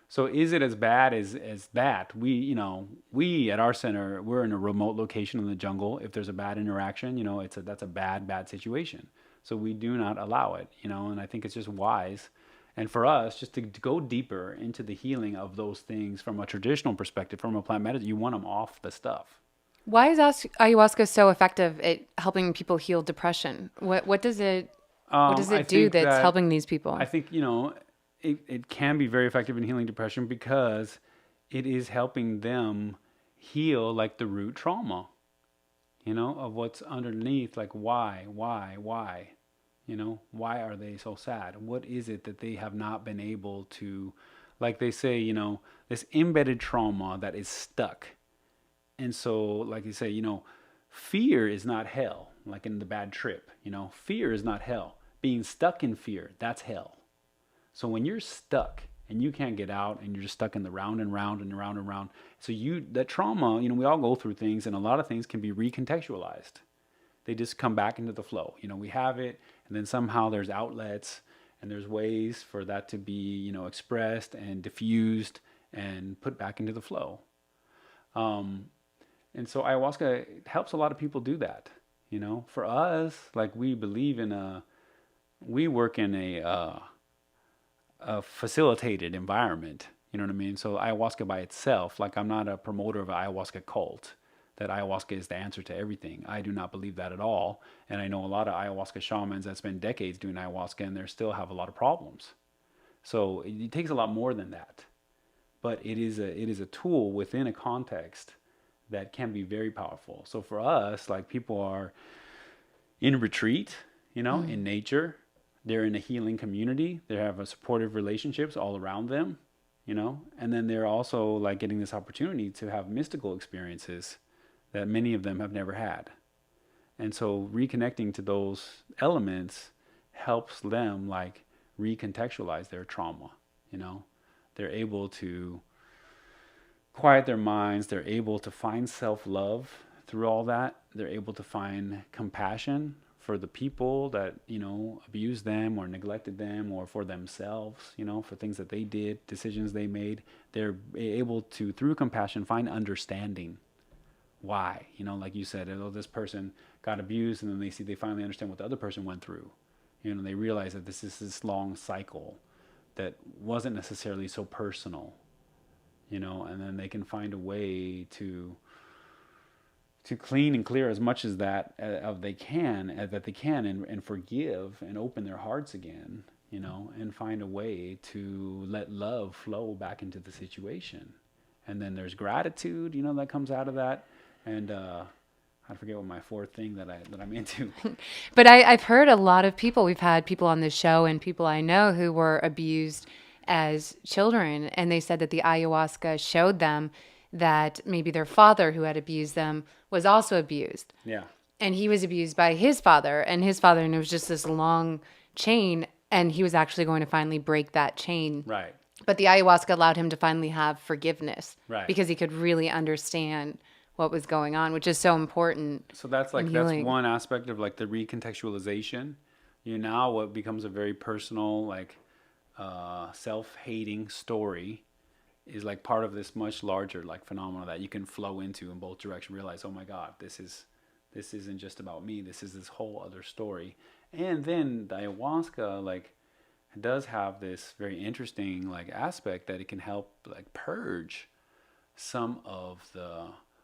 So is it as bad as that? We at our center, we're in a remote location in the jungle. If there's a bad interaction, you know, that's a bad situation. So we do not allow it, you know, and I think it's just wise. And for us, just to go deeper into the healing of those things from a traditional perspective, from a plant medicine, you want them off the stuff. Why is ayahuasca so effective at helping people heal depression? What does it do that's helping these people? I think, you know, it can be very effective in healing depression because it is helping them heal like the root trauma, you know, of what's underneath, like why, you know, why are they so sad? What is it that they have not been able to, like they say, you know, this embedded trauma that is stuck. And so, like you say, you know, fear is not hell, like in the bad trip, you know, fear is not hell. Being stuck in fear, that's hell. So when you're stuck and you can't get out and you're just stuck in the round and round and round and round. So that trauma, you know, we all go through things, and a lot of things can be recontextualized. They just come back into the flow. You know, we have it, and then somehow there's outlets and there's ways for that to be, you know, expressed and diffused and put back into the flow. And so ayahuasca helps a lot of people do that. You know, for us, like we work in a facilitated environment. You know what I mean? So ayahuasca by itself, like I'm not a promoter of an ayahuasca cult, that ayahuasca is the answer to everything. I do not believe that at all. And I know a lot of ayahuasca shamans that spend decades doing ayahuasca and they still have a lot of problems. So it takes a lot more than that. But it is a tool within a context that can be very powerful. So for us, like people are in retreat, you know, in nature. They're in a healing community. They have a supportive relationships all around them, you know, and then they're also like getting this opportunity to have mystical experiences that many of them have never had. And so reconnecting to those elements helps them like recontextualize their trauma, you know. They're able to quiet their minds. They're able to find self-love through all that. They're able to find compassion for the people that, abused them or neglected them, or for themselves, for things that they did, decisions they made. They're able to, through compassion, find understanding. Why? Like you said, oh, this person got abused, and then they finally understand what the other person went through. They realize that this is this long cycle that wasn't necessarily so personal, and then they can find a way to clean and clear as much as that they can, and forgive and open their hearts again, and find a way to let love flow back into the situation. And then there's gratitude, that comes out of that. And I forget what my fourth thing that I'm into. But I've heard a lot of people, we've had people on this show and people I know who were abused as children, and they said that the ayahuasca showed them that maybe their father who had abused them was also abused. Yeah. And he was abused by his father, and it was just this long chain, and he was actually going to finally break that chain. Right. But the ayahuasca allowed him to finally have forgiveness. Right. Because he could really understand what was going on, which is so important. So that's one aspect of like the recontextualization. Now what becomes a very personal, like self-hating story is like part of this much larger like phenomena that you can flow into in both directions. Realize, oh my God, this isn't just about me. This is this whole other story. And then the ayahuasca like does have this very interesting like aspect that it can help like purge some of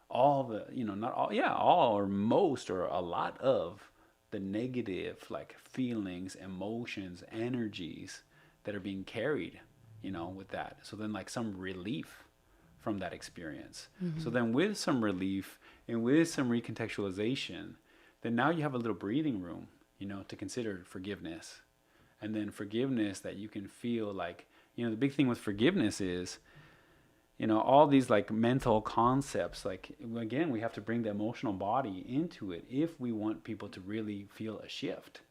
all or most or a lot of the negative like feelings, emotions, energies that are being carried, with that. So then like some relief from that experience. Mm-hmm. So then with some relief and with some recontextualization, then now you have a little breathing room, to consider forgiveness. And then forgiveness that you can feel like, the big thing with forgiveness is, all these like mental concepts, like again, we have to bring the emotional body into it if we want people to really feel a shift.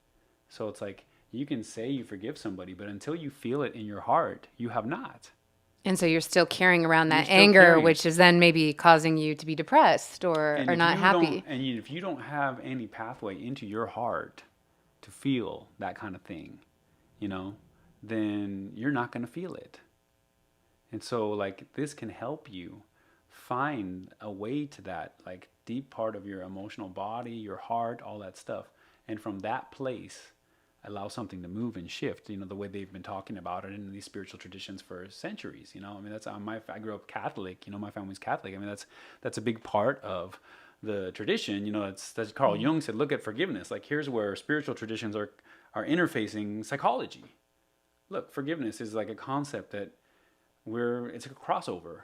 So it's like, you can say you forgive somebody, but until you feel it in your heart, you have not. And so you're still carrying around that anger, which is then maybe causing you to be depressed or not happy. And if you don't have any pathway into your heart to feel that kind of thing, then you're not going to feel it. And so like this can help you find a way to that like deep part of your emotional body, your heart, all that stuff. And from that place, allow something to move and shift, the way they've been talking about it in these spiritual traditions for centuries. I mean, that's I grew up Catholic, my family's Catholic. I mean, that's a big part of the tradition. That's Carl Jung said, look at forgiveness. Like here's where spiritual traditions are interfacing psychology. Look, forgiveness is like a concept that it's a crossover,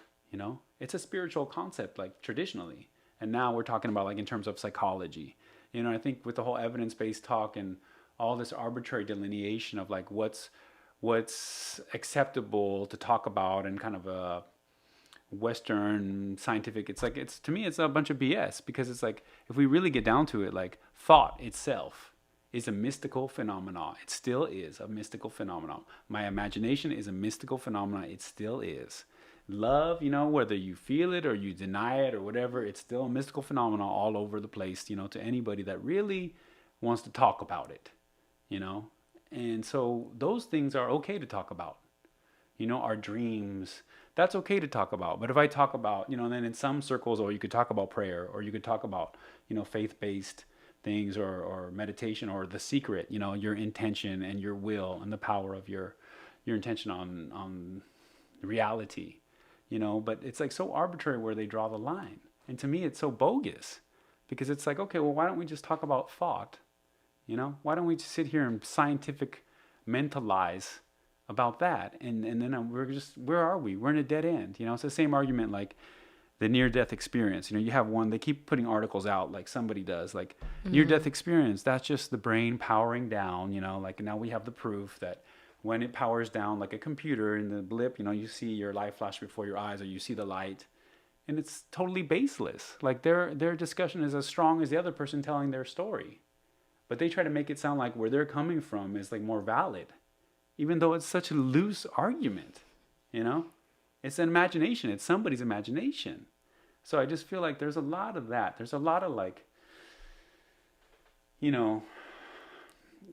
it's a spiritual concept, like traditionally. And now we're talking about like in terms of psychology, I think with the whole evidence-based talk and all this arbitrary delineation of like what's acceptable to talk about and kind of a Western scientific, to me, it's a bunch of BS, because it's like, if we really get down to it, like thought itself is a mystical phenomenon. It still is a mystical phenomenon. My imagination is a mystical phenomenon. It still is. Love, whether you feel it or you deny it or whatever, it's still a mystical phenomenon all over the place, to anybody that really wants to talk about it, And so those things are okay to talk about. Our dreams, that's okay to talk about. But if I talk about, then in some circles, or you could talk about prayer, or you could talk about, faith-based things, or meditation, or the secret, your intention and your will and the power of your intention on reality, but it's like so arbitrary where they draw the line. And to me, it's so bogus, because it's like, okay, well, why don't we just talk about thought? Why don't we just sit here and scientific mentalize about that? And then where are we? We're in a dead end. It's the same argument like the near-death experience. You have one, they keep putting articles out like somebody does, like near-death experience, that's just the brain powering down, like now we have the proof that when it powers down like a computer in the blip, you see your life flash before your eyes, or you see the light, and it's totally baseless. Like their discussion is as strong as the other person telling their story. But they try to make it sound like where they're coming from is like more valid, even though it's such a loose argument, It's an imagination. It's somebody's imagination. So I just feel like there's a lot of that. There's a lot of like, you know,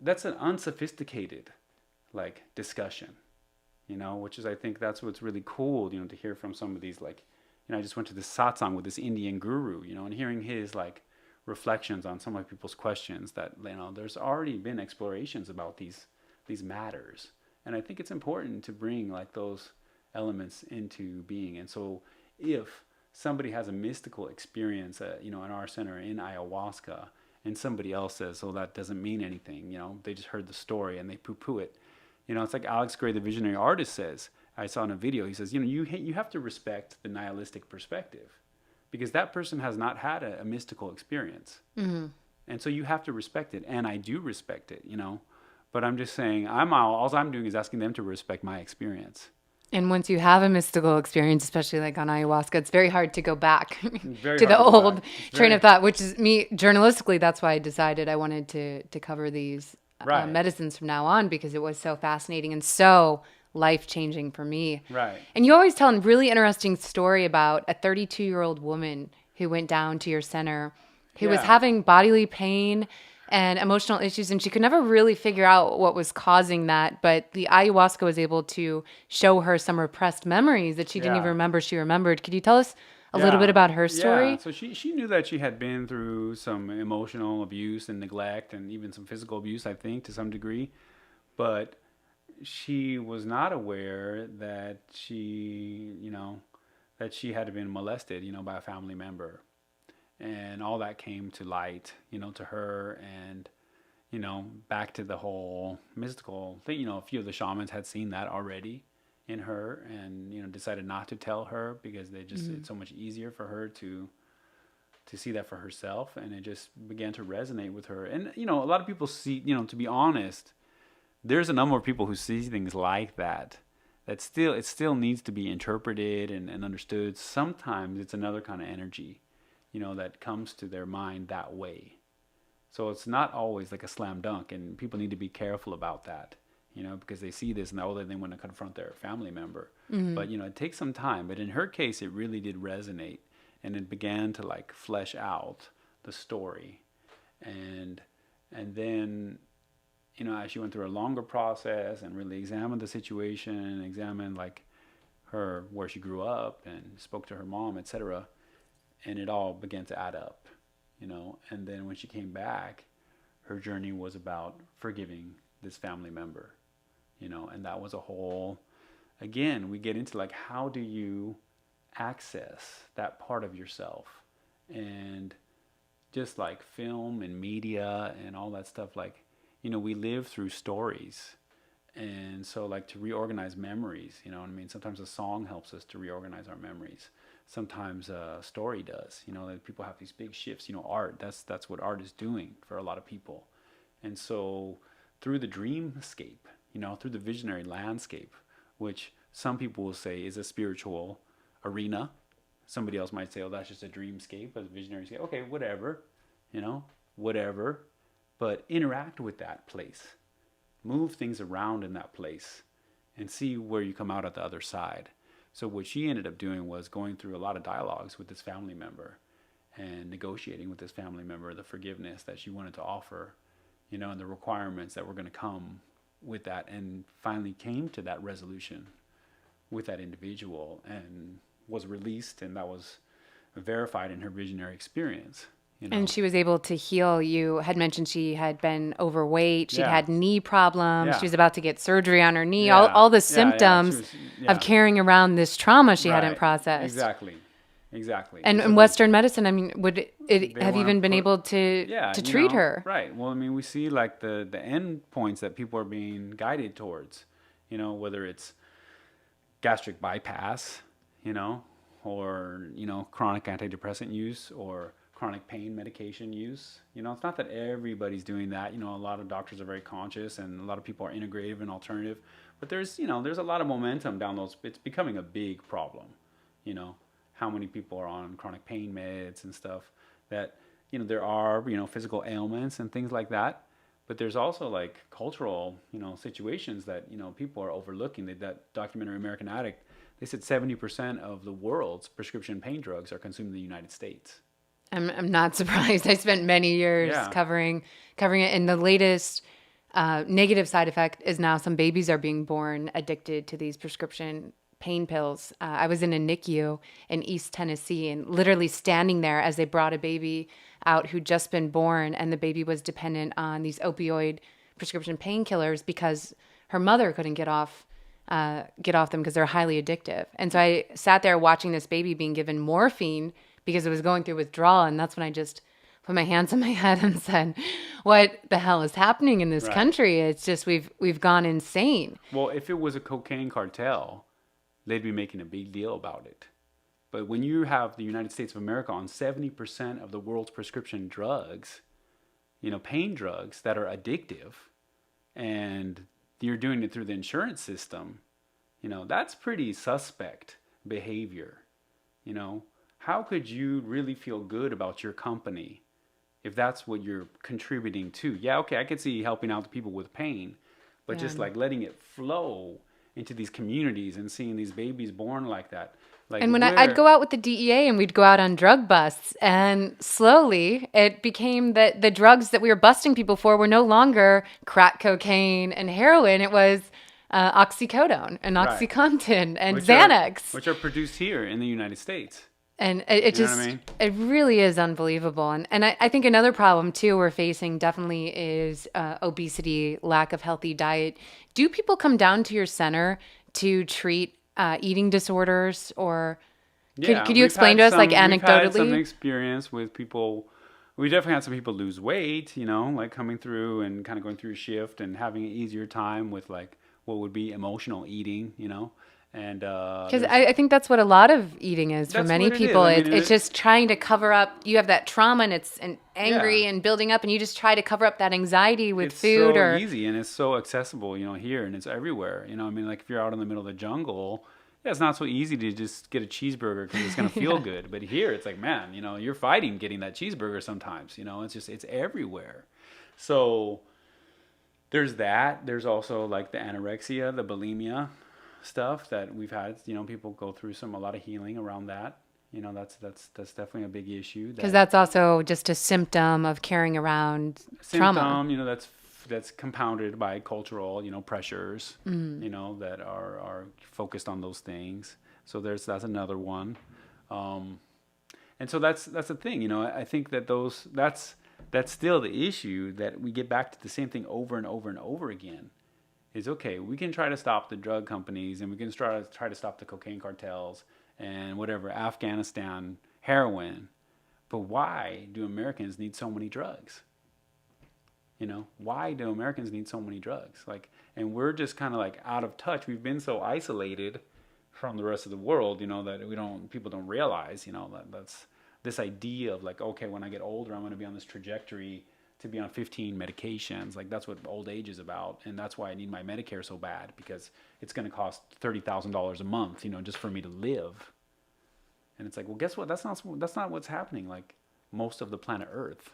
that's an unsophisticated like discussion, which is, I think that's what's really cool, to hear from some of these, like, I just went to this satsang with this Indian guru, and hearing his like reflections on some of people's questions that, there's already been explorations about these matters. And I think it's important to bring like those elements into being. And so if somebody has a mystical experience, in our center in ayahuasca, and somebody else says, "Oh, that doesn't mean anything," they just heard the story and they poo-poo it. It's like Alex Gray, the visionary artist, says. I saw in a video. He says, you have to respect the nihilistic perspective, because that person has not had a mystical experience, and so you have to respect it. And I do respect it, But I'm just saying, all I'm doing is asking them to respect my experience. And once you have a mystical experience, especially like on ayahuasca, it's very hard to go back to the old train of thought, which is me journalistically. That's why I decided I wanted to cover these medicines from now on, because it was so fascinating and so life-changing for me. Right. And you always tell a really interesting story about a 32-year-old woman who went down to your center, who was having bodily pain and emotional issues, and she could never really figure out what was causing that. But the ayahuasca was able to show her some repressed memories that she didn't even remember she remembered. Could you tell us a little bit about her story? Yeah, so she knew that she had been through some emotional abuse and neglect, and even some physical abuse, I think, to some degree. But she was not aware that she had been molested, by a family member. And all that came to light, to her, and, back to the whole mystical thing. A few of the shamans had seen that already in her, and, decided not to tell her, because it's so much easier for her to see that for herself. And it just began to resonate with her. And, a lot of people see, to be honest, there's a number of people who see things like that. It still needs to be interpreted and understood. Sometimes it's another kind of energy, that comes to their mind that way. So it's not always like a slam dunk, and people need to be careful about that, because they see this and they want to confront their family member. But, it takes some time. But in her case, it really did resonate, and it began to like flesh out the story. And then, as she went through a longer process and really examined the situation, examined like where she grew up, and spoke to her mom, etc., and it all began to add up, And then when she came back, her journey was about forgiving this family member, and that was a whole, again, we get into like, how do you access that part of yourself? And just like film and media and all that stuff, like, we live through stories. And so like to reorganize memories, sometimes a song helps us to reorganize our memories. Sometimes a story does, that people have these big shifts, art, that's what art is doing for a lot of people. And so through the dreamscape, through the visionary landscape, which some people will say is a spiritual arena. Somebody else might say, oh, that's just a dreamscape, a visionary scape. Okay, whatever, whatever. But interact with that place. Move things around in that place and see where you come out at the other side. So what she ended up doing was going through a lot of dialogues with this family member and negotiating with this family member the forgiveness that she wanted to offer, and the requirements that were going to come with that, and finally came to that resolution with that individual and was released, and that was verified in her visionary experience. And she was able to heal. You had mentioned she had been overweight. She'd had knee problems. She was about to get surgery on her knee. All the symptoms of carrying around this trauma she hadn't processed. Exactly. And in Western medicine, I mean, would it have even been able to treat her? Right. Well, I mean, we see like the end points that people are being guided towards, whether it's gastric bypass, or, chronic antidepressant use, or chronic pain medication use. It's not that everybody's doing that. A lot of doctors are very conscious, and a lot of people are integrative and alternative. But there's a lot of momentum down those. It's becoming a big problem. How many people are on chronic pain meds and stuff that, there are, physical ailments and things like that. But there's also like cultural, situations that, people are overlooking. That documentary American Addict, They said 70% of the world's prescription pain drugs are consumed in the United States. I'm not surprised. I spent many years Yeah. covering it, and the latest negative side effect is now some babies are being born addicted to these prescription pain pills. I was in a NICU in East Tennessee, and literally standing there as they brought a baby out who'd just been born, and the baby was dependent on these opioid prescription painkillers because her mother couldn't get off them because they're highly addictive. And so I sat there watching this baby being given morphine because it was going through withdrawal. And that's when I just put my hands on my head and said, what the hell is happening in this Right. country? It's just, we've gone insane. Well, if it was a cocaine cartel, they'd be making a big deal about it. But when you have the United States of America on 70% of the world's prescription drugs, pain drugs that are addictive, and you're doing it through the insurance system, that's pretty suspect behavior. How could you really feel good about your company if that's what you're contributing to? Yeah, okay, I could see helping out the people with pain, but just like letting it flow into these communities and seeing these babies born like that. Like, And when I'd go out with the DEA and we'd go out on drug busts, and slowly it became that the drugs that we were busting people for were no longer crack cocaine and heroin. It was oxycodone and Right. OxyContin and which Xanax. which are produced here in the United States. And it You know just, what I mean? it really is unbelievable. And I think another problem too we're facing definitely is obesity, lack of healthy diet. Do people come down to your center to treat eating disorders, or could you we've explain had to us, like, We've had some anecdotally? experience with people. We definitely had some people lose weight, like coming through and kind of going through a shift and having an easier time with like what would be emotional eating, and Because I think that's what a lot of eating is for That's many what it is. people. I mean, It's just trying to cover up. You have that trauma and it's angry Yeah. and building up, and you just try to cover up that anxiety with it's food so or. easy and it's so accessible, here, and it's everywhere. Like if you're out in the middle of the jungle, yeah, it's not so easy to just get a cheeseburger because it's gonna feel good. But here, it's like, man, you're fighting getting that cheeseburger sometimes. It's everywhere. So there's that. There's also like the anorexia, the bulimia stuff that we've had. People go through a lot of healing around that. That's definitely a big issue. Because that's also just a symptom of carrying around trauma. Symptom, that's compounded by cultural, pressures, that are focused on those things. So that's another one. And so that's the thing, I think that that's still the issue, that we get back to the same thing over and over and over again. Is okay, we can try to stop the drug companies and we can try to stop the cocaine cartels and whatever, Afghanistan heroin, but why do Americans need so many drugs? Why do Americans need so many drugs? And we're just kind of like out of touch. We've been so isolated from the rest of the world, that people don't realize, that's this idea of like, okay, when I get older, I'm going to be on this trajectory to be on 15 medications. Like that's what old age is about. And that's why I need my Medicare so bad, because it's going to cost $30,000 a month, just for me to live. And it's like, well, guess what? That's not what's happening. Like most of the planet Earth.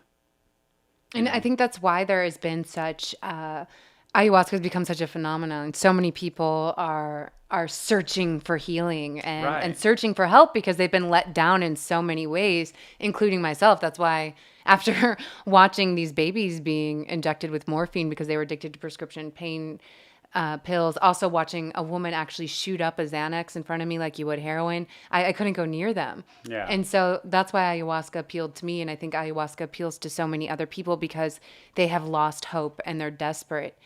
And I think that's why there has been such ayahuasca has become such a phenomenon. So many people are searching for healing and, Right. and searching for help because they've been let down in so many ways, including myself. That's why after watching these babies being injected with morphine because they were addicted to prescription pain pills, also watching a woman actually shoot up a Xanax in front of me like you would heroin, I couldn't go near them. Yeah. And so that's why ayahuasca appealed to me. And I think ayahuasca appeals to so many other people because they have lost hope and they're desperate.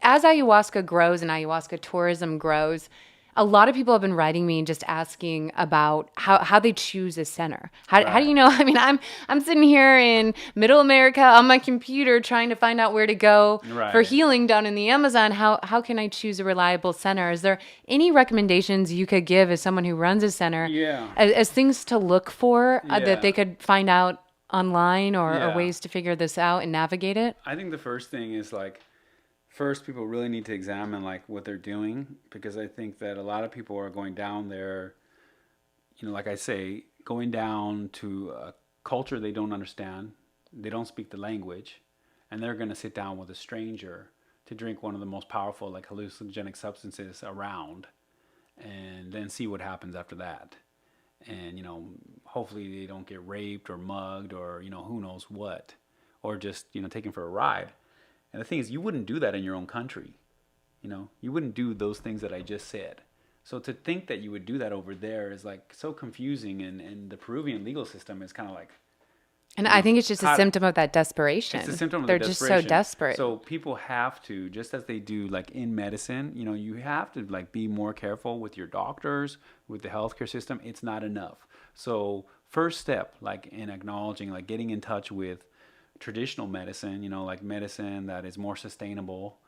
As ayahuasca grows and ayahuasca tourism grows, a lot of people have been writing me and just asking about how they choose a center. How do you know? I mean, I'm sitting here in Middle America on my computer trying to find out where to go Right. for healing down in the Amazon. How can I choose a reliable center? Is there any recommendations you could give as someone who runs a center Yeah. as things to look for Yeah. that they could find out online or Yeah. ways to figure this out and navigate it? I think the first thing is first people really need to examine what they're doing, because I think that a lot of people are going down there, like I say, going down to a culture they don't understand, they don't speak the language, and they're going to sit down with a stranger to drink one of the most powerful hallucinogenic substances around. and then see what happens after that. And, hopefully they don't get raped or mugged or, who knows what, or just, taken for a ride. And the thing is, you wouldn't do that in your own country. You wouldn't do those things that I just said. So to think that you would do that over there is like so confusing, and the Peruvian legal system is kind of like, And I think it's just a symptom of that desperation. It's a symptom of They're the just desperation. so desperate. So people have to, just as they do like in medicine, you have to like be more careful with your doctors, with the healthcare system. It's not enough. So first step, like in acknowledging, like getting in touch with traditional medicine, like medicine that is more sustainable,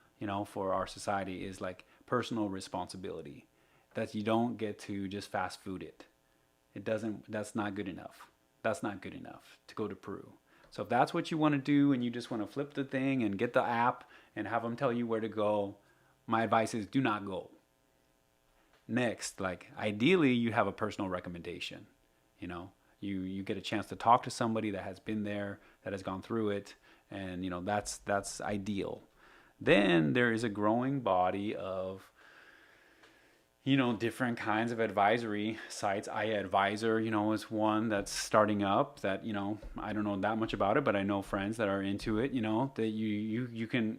for our society, is like personal responsibility. That you don't get to just fast food it. That's not good enough. That's not good enough to go to Peru. So if that's what you want to do and you just want to flip the thing and get the app and have them tell you where to go, my advice is do not go. Next, like ideally you have a personal recommendation. You get a chance to talk to somebody that has been there, that has gone through it, and that's ideal. Then there is a growing body of different kinds of advisory sites. iAdvisor, is one that's starting up that, I don't know that much about it, but I know friends that are into it, that you can,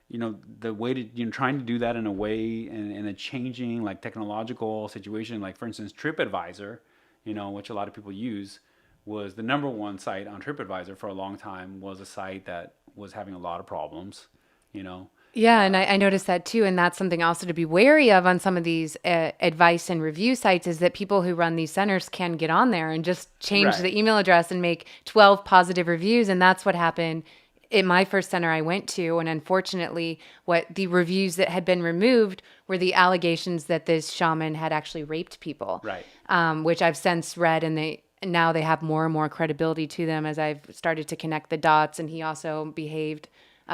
the way to, trying to do that in a way, in a changing like technological situation, like for instance, TripAdvisor, which a lot of people use, was the number one site on TripAdvisor for a long time, was a site that was having a lot of problems, Yeah, and I noticed that too. And that's something also to be wary of on some of these advice and review sites, is that people who run these centers can get on there and just change the email address and make 12 positive reviews. And that's what happened in my first center I went to. And unfortunately, what the reviews that had been removed were the allegations that this shaman had actually raped people, which I've since read, and now they have more and more credibility to them as I've started to connect the dots. And he also behaved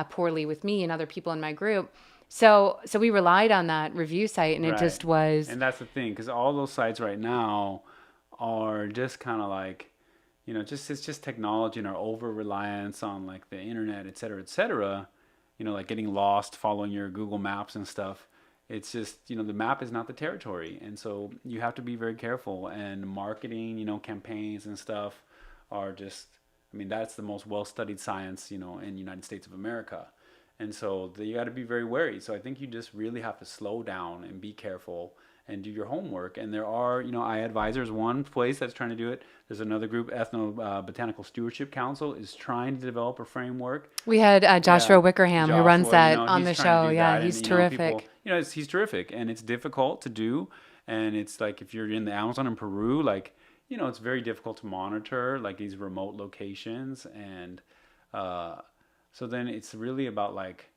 poorly with me and other people in my group. So we relied on that review site, and it just was. And that's the thing, because all those sites right now are just kind of like, it's just technology and our over reliance on like the internet, et cetera, like getting lost following your Google Maps and stuff. It's just, the map is not the territory. And so you have to be very careful, and marketing, campaigns and stuff are just, that's the most well-studied science, in the United States of America. And so you got to be very wary. So I think you just really have to slow down and be careful and do your homework. And there are, iAdvisor is one place that's trying to do it. There's another group, Botanical Stewardship Council, is trying to develop a framework. We had Joshua Wickerham, who runs that on the show. Yeah, he's terrific. He's terrific, and it's difficult to do. And it's like, if you're in the Amazon in Peru, like, it's very difficult to monitor like these remote locations. And so then it's really about like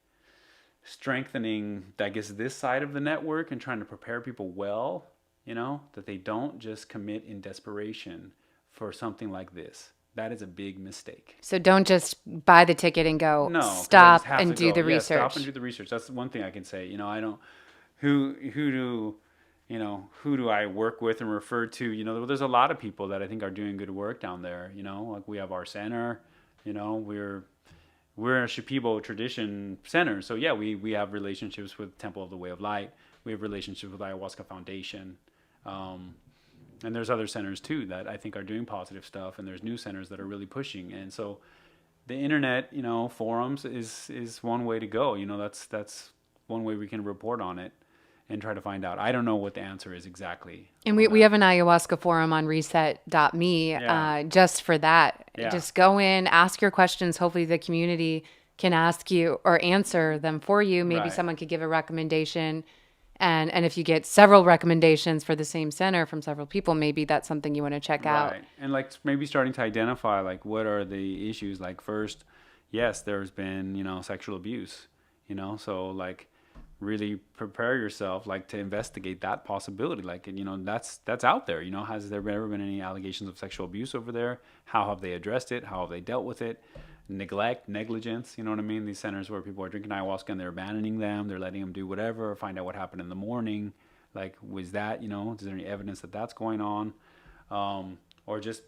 strengthening, I guess, this side of the network and trying to prepare people well, that they don't just commit in desperation for something like this. That is a big mistake. So don't just buy the ticket and go. No, stop and do the research. Stop and do the research. That's one thing I can say. I don't, who do I work with and refer to? There's a lot of people that I think are doing good work down there. Like we have our center. We're a Shipibo tradition center, so yeah, we have relationships with Temple of the Way of Light. We have relationships with Ayahuasca Foundation, and there's other centers too that I think are doing positive stuff. And there's new centers that are really pushing. And so the internet, forums is one way to go. That's one way we can report on it and try to find out. I don't know what the answer is exactly. And we have an ayahuasca forum on reset.me just for that. Yeah. Just go in, ask your questions. Hopefully the community can ask you or answer them for you. Maybe someone could give a recommendation. And if you get several recommendations for the same center from several people, maybe that's something you want to check out. Right. And like maybe starting to identify like what are the issues. Like first, yes, there's been, sexual abuse, so like really prepare yourself like to investigate that possibility. Like, that's out there. Has there ever been any allegations of sexual abuse over there? How have they addressed it? How have they dealt with it? Neglect, negligence, you know what I mean? These centers where people are drinking ayahuasca and they're abandoning them, they're letting them do whatever, find out what happened in the morning. Like, was that, is there any evidence that that's going on? Or just,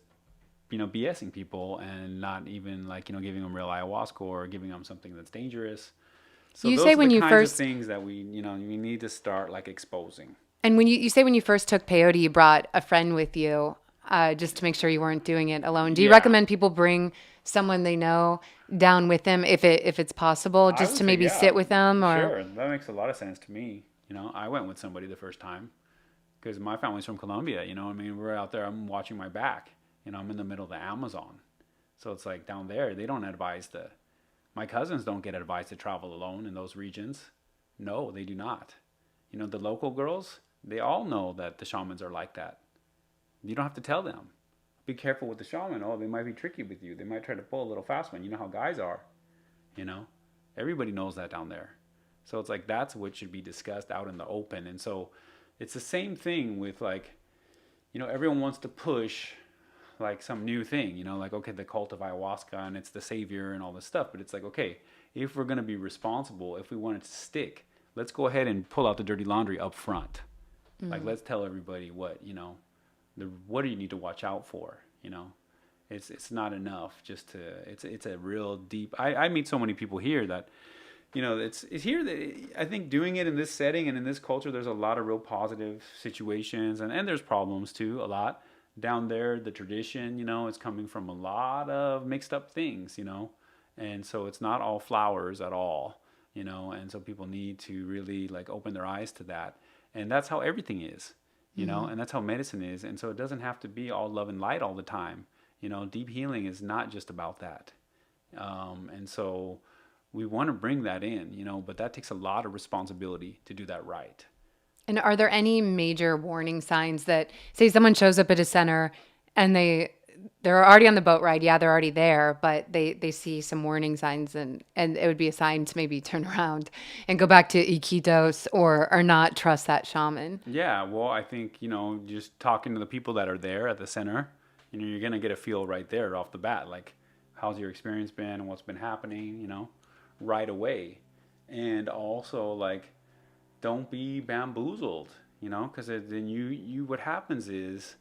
BSing people and not even like, giving them real ayahuasca or giving them something that's dangerous. So you those say are when the you kinds first of things that we need to start like exposing. And when you say when you first took peyote, you brought a friend with you, just to make sure you weren't doing it alone. Do you recommend people bring someone they know down with them if it's possible, I just would to say, maybe yeah, sit with them or? sure. That makes a lot of sense to me. I went with somebody the first time because my family's from Colombia. I mean, we're out there. I'm watching my back. I'm in the middle of the Amazon, so it's like down there they don't advise the. My cousins don't get advised to travel alone in those regions. No, they do not. The local girls, they all know that the shamans are like that. You don't have to tell them. Be careful with the shaman. Oh, they might be tricky with you. They might try to pull a little fast one. You know how guys are. You know, everybody knows that down there. So it's like that's what should be discussed out in the open. And so it's the same thing with like, everyone wants to push like some new thing, like, okay, the cult of ayahuasca and it's the savior and all this stuff. But it's like, okay, if we're going to be responsible, if we want it to stick, let's go ahead and pull out the dirty laundry up front. Like, let's tell everybody what, what do you need to watch out for, It's not enough just to, it's a real deep, I meet so many people here that, it's here that I think doing it in this setting and in this culture, there's a lot of real positive situations and there's problems too, a lot. Down there, the tradition, is coming from a lot of mixed up things, and so it's not all flowers at all, and so people need to really like open their eyes to that. And that's how everything is, and that's how medicine is. And so it doesn't have to be all love and light all the time. Deep healing is not just about that. And so we want to bring that in, but that takes a lot of responsibility to do that right. And are there any major warning signs that, say, someone shows up at a center and they're already on the boat ride? Yeah, they're already there, but they see some warning signs and it would be a sign to maybe turn around and go back to Iquitos or not trust that shaman. Yeah, well, I think, just talking to the people that are there at the center, you're going to get a feel right there off the bat. Like, how's your experience been and what's been happening, right away. And also, like, don't be bamboozled, because then you what happens is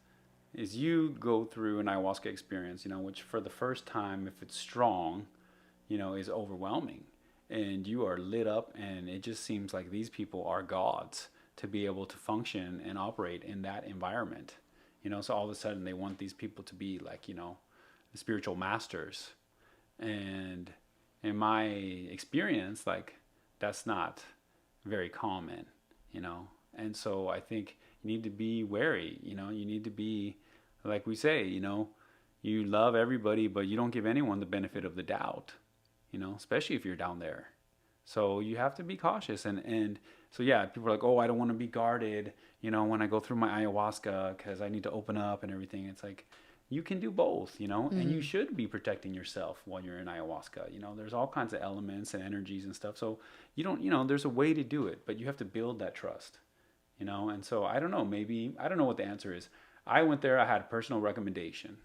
you go through an ayahuasca experience, which for the first time, if it's strong, is overwhelming, and you are lit up, and it just seems like these people are gods to be able to function and operate in that environment, so all of a sudden they want these people to be like, the spiritual masters, and in my experience, like, that's not very common, and so I think you need to be wary, you need to be, like we say, you love everybody, but you don't give anyone the benefit of the doubt, especially if you're down there. So you have to be cautious, and so yeah, people are like, oh, I don't want to be guarded, when I go through my ayahuasca because I need to open up and everything. It's like, you can do both, and you should be protecting yourself while you're in ayahuasca. There's all kinds of elements and energies and stuff. So you don't, there's a way to do it, but you have to build that trust, and so I don't know, I don't know what the answer is. I went there, I had personal recommendation,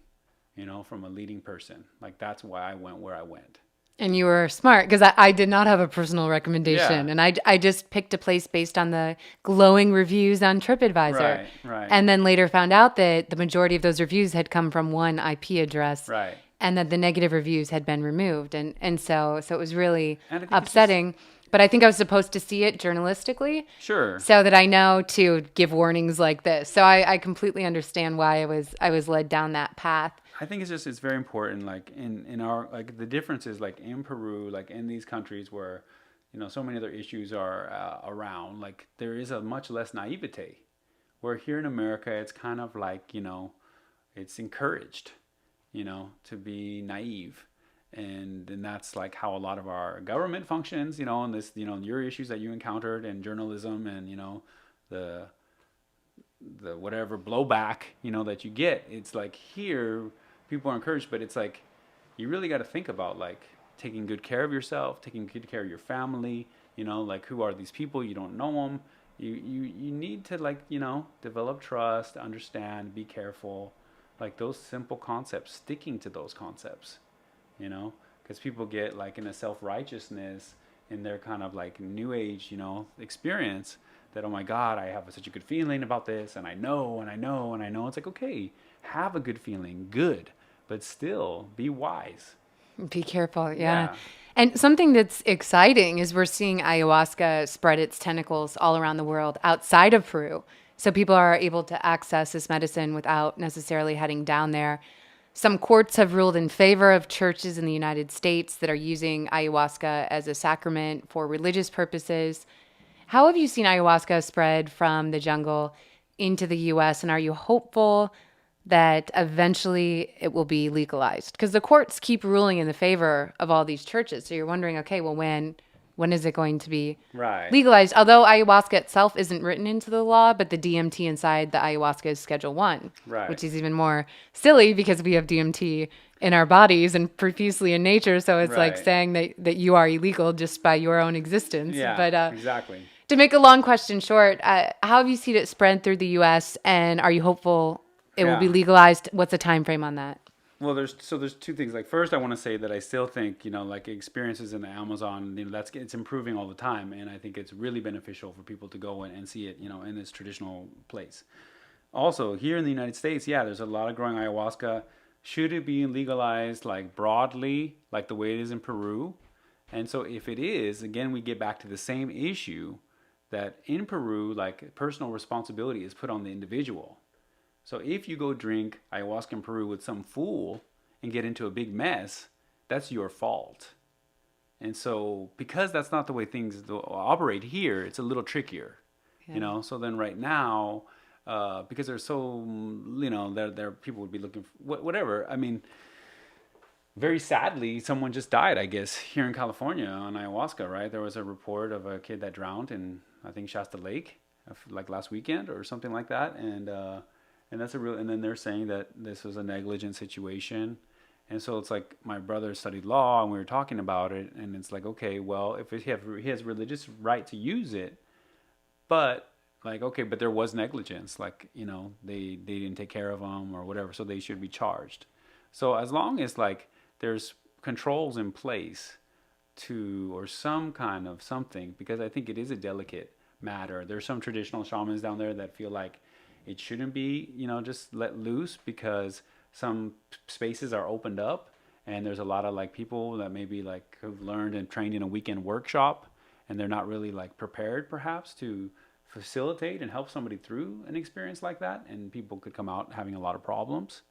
from a leading person. Like, that's why I went where I went. And you were smart, because I did not have a personal recommendation. Yeah. And I just picked a place based on the glowing reviews on TripAdvisor. Right. And then later found out that the majority of those reviews had come from one IP address. Right. And that the negative reviews had been removed. And so it was really upsetting. But I think I was supposed to see it journalistically. Sure. So that I know to give warnings like this. So I completely understand why I was led down that path. I think it's very important, like in our, like, the difference is, like, in Peru, like in these countries where, so many other issues are around, like, there is a much less naivete, where here in America, it's kind of like, it's encouraged, to be naive. And that's like how a lot of our government functions, and this, your issues that you encountered in journalism and, the whatever blowback, that you get. It's like here, people are encouraged, but it's like, you really got to think about, like, taking good care of yourself, taking good care of your family, like, who are these people? You don't know them. You need to, like, develop trust, understand, be careful, like those simple concepts, sticking to those concepts, because people get, like, in a self-righteousness in their kind of, like, new age, experience that, oh my God, I have such a good feeling about this, and I know, and I know, and I know. It's like, okay, have a good feeling, good, but still be wise. Be careful, yeah. And something that's exciting is we're seeing ayahuasca spread its tentacles all around the world outside of Peru. So people are able to access this medicine without necessarily heading down there. Some courts have ruled in favor of churches in the United States that are using ayahuasca as a sacrament for religious purposes. How have you seen ayahuasca spread from the jungle into the US, and are you hopeful that eventually it will be legalized? Because the courts keep ruling in the favor of all these churches. So you're wondering, okay, well, when is it going to be Right. legalized? Although ayahuasca itself isn't written into the law, but the DMT inside the ayahuasca is Schedule 1, Right. which is even more silly because we have DMT in our bodies and profusely in nature. So it's like Right. saying that you are illegal just by your own existence. Yeah, But exactly. to make a long question short, how have you seen it spread through the U.S., and are you hopeful it will be Yeah. legalized? What's the time frame on that? Well, there's two things. Like, first, I want to say that I still think, like experiences in the Amazon, it's improving all the time, and I think it's really beneficial for people to go and see it, in this traditional place. Also, here in the United States, yeah, there's a lot of growing ayahuasca. Should it be legalized like broadly, like the way it is in Peru? And so, if it is, again, we get back to the same issue that in Peru, like personal responsibility is put on the individual. So if you go drink ayahuasca in Peru with some fool and get into a big mess, that's your fault. And so because that's not the way things operate here, it's a little trickier, So then right now, because they're so, there people would be looking for whatever. I mean, very sadly, someone just died, I guess, here in California on ayahuasca, right? There was a report of a kid that drowned in, I think, Shasta Lake, like last weekend or something like that. And that's and then they're saying that this was a negligent situation. And so it's like my brother studied law and we were talking about it. And it's like, okay, well, if he has religious right to use it, but like, okay, but there was negligence. Like, they didn't take care of him or whatever. So they should be charged. So as long as like there's controls in place or some kind of something, because I think it is a delicate matter. There's some traditional shamans down there that feel like it shouldn't be, just let loose because some spaces are opened up and there's a lot of like people that maybe like have learned and trained in a weekend workshop and they're not really like prepared perhaps to facilitate and help somebody through an experience like that, and people could come out having a lot of problems.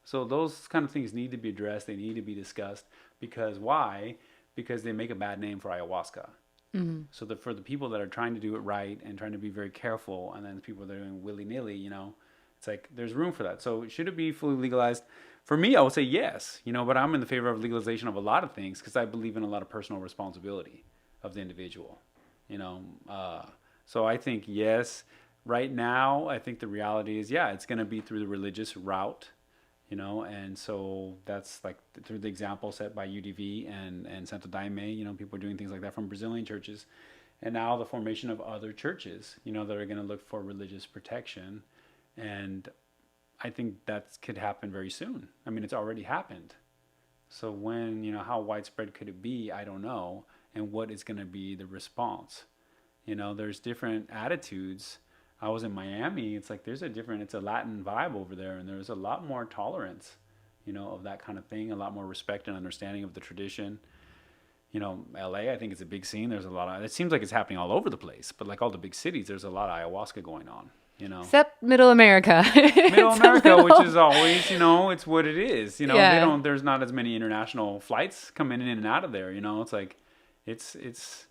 So those kind of things need to be addressed. They need to be discussed because why? Because they make a bad name for ayahuasca. Mm-hmm. So for the people that are trying to do it right and trying to be very careful, and then the people that are doing willy-nilly, it's like there's room for that. So should it be fully legalized? For me, I would say yes, but I'm in the favor of legalization of a lot of things because I believe in a lot of personal responsibility of the individual, So I think yes. Right now, I think the reality is, yeah, it's going to be through the religious route. And so that's like through the example set by UDV and Santo Daime, people are doing things like that from Brazilian churches. And now the formation of other churches, that are going to look for religious protection. And I think that could happen very soon. I mean, it's already happened. So when, how widespread could it be? I don't know. And what is going to be the response? There's different attitudes. I was in Miami. It's like it's a Latin vibe over there, and there's a lot more tolerance, of that kind of thing, a lot more respect and understanding of the tradition. LA, I think it's a big scene. There's a lot of, it seems like it's happening all over the place, but like all the big cities, there's a lot of ayahuasca going on, Except Middle America. Middle America, which is always, it's what it is. Yeah. There's not as many international flights coming in and out of there, it's like, it's.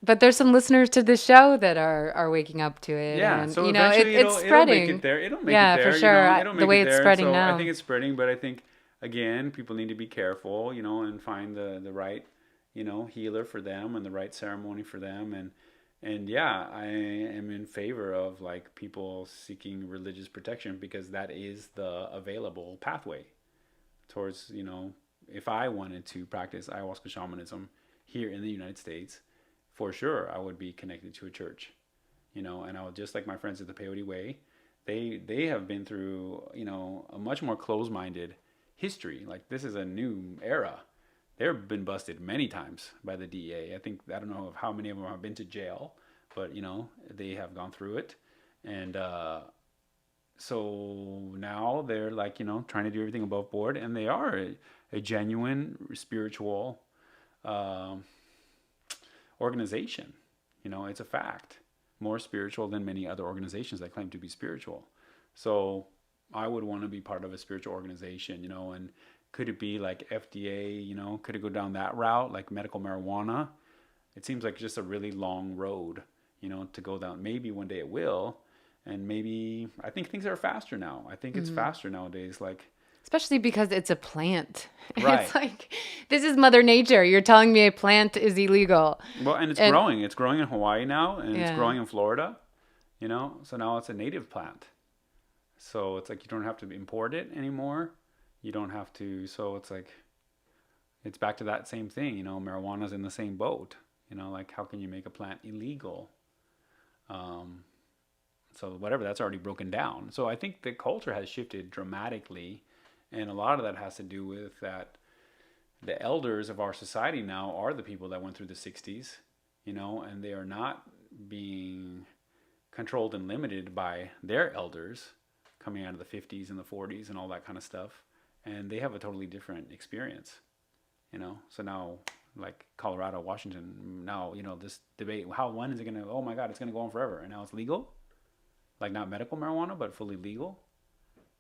But there's some listeners to this show that are waking up to it. Yeah, and, so it's spreading. It'll make it there. It'll make yeah, it there. for sure. It'll make the way it it's there. spreading so now. I think it's spreading, but I think again, people need to be careful, and find the right, healer for them and the right ceremony for them, and yeah, I am in favor of like people seeking religious protection because that is the available pathway towards, if I wanted to practice ayahuasca shamanism here in the United States. For sure, I would be connected to a church, and I would, just like my friends at the Peyote Way, they have been through, a much more closed-minded history. Like this is a new era. They've been busted many times by the DEA. I don't know how many of them have been to jail, but they have gone through it, and so now they're like trying to do everything above board, and they are a genuine spiritual. Organization, it's a fact. more spiritual than many other organizations that claim to be spiritual. So I would want to be part of a spiritual organization, and could it be like FDA, could it go down that route, like medical marijuana? It seems like just a really long road, to go down. Maybe one day it will. And maybe, I think things are faster now. I think it's faster nowadays. Like, especially because it's a plant. Right. It's like, this is Mother Nature. You're telling me a plant is illegal. Well, and it's growing. It's growing in Hawaii now, and it's Yeah. growing in Florida, So now it's a native plant. So it's like you don't have to import it anymore. You don't have to, so it's like, it's back to that same thing, marijuana's in the same boat. Like how can you make a plant illegal? So whatever, that's already broken down. So I think the culture has shifted dramatically. And a lot of that has to do with that the elders of our society now are the people that went through the 60s, and they are not being controlled and limited by their elders coming out of the 50s and the 40s and all that kind of stuff. And they have a totally different experience, So now, like Colorado, Washington, now, this debate, when is it going to, oh my God, it's going to go on forever. And now it's legal. Like not medical marijuana, but fully legal.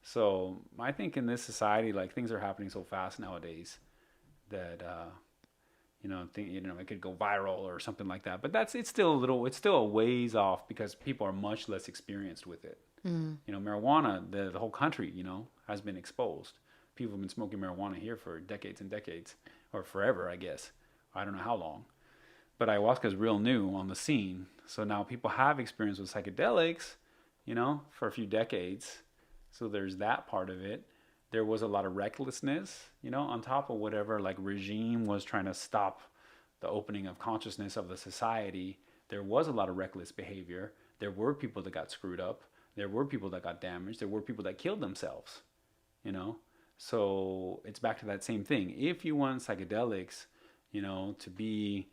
So I think in this society, like things are happening so fast nowadays that, it could go viral or something like that. But it's still a ways off because people are much less experienced with it. Marijuana, the whole country, has been exposed. People have been smoking marijuana here for decades and decades, or forever, I guess. I don't know how long. But ayahuasca is real new on the scene. So now people have experience with psychedelics, for a few decades. So there's that part of it. There was a lot of recklessness, on top of whatever like regime was trying to stop the opening of consciousness of the society. There was a lot of reckless behavior. There were people that got screwed up. There were people that got damaged. There were people that killed themselves, So it's back to that same thing. If you want psychedelics, to be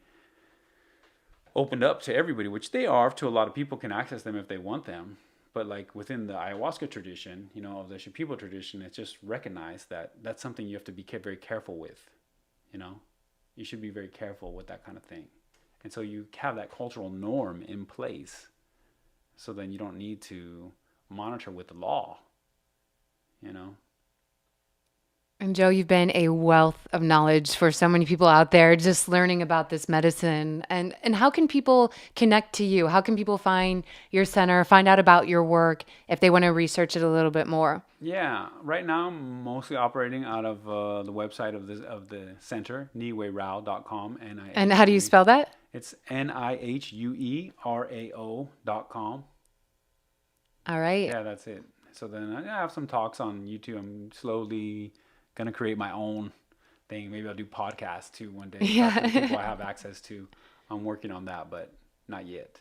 opened up to everybody, which they are, to a lot of people can access them if they want them. But like within the ayahuasca tradition, of the Shipibo tradition, it's just recognized that that's something you have to be very careful with, You should be very careful with that kind of thing. And so you have that cultural norm in place. So then you don't need to monitor with the law, And Joe, you've been a wealth of knowledge for so many people out there just learning about this medicine. And how can people connect to you? How can people find your center, find out about your work if they want to research it a little bit more? Yeah, right now I'm mostly operating out of the website of the center, nihuerao.com. And how do you spell that? It's NIHUERAO.com. All right. Yeah, that's it. So then I have some talks on YouTube. I'm slowly going to create my own thing. Maybe I'll do podcasts too one day. Yeah. People I have access to. I'm working on that, but not yet.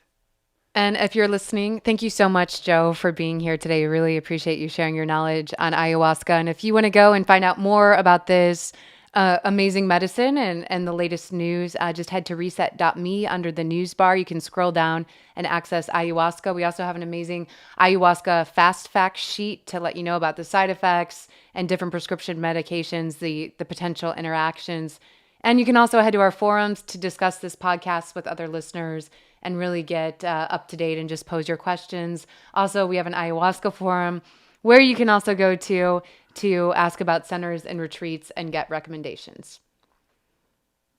And if you're listening, thank you so much, Joe, for being here today. Really appreciate you sharing your knowledge on ayahuasca. And if you want to go and find out more about this amazing medicine and the latest news, just head to reset.me under the news bar. You can scroll down and access ayahuasca. We also have an amazing ayahuasca fast fact sheet to let you know about the side effects and different prescription medications, the potential interactions. And you can also head to our forums to discuss this podcast with other listeners and really get up to date and just pose your questions. Also, we have an ayahuasca forum where you can also go to ask about centers and retreats and get recommendations.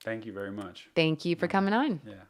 Thank you very much. Thank you for coming on. Yeah.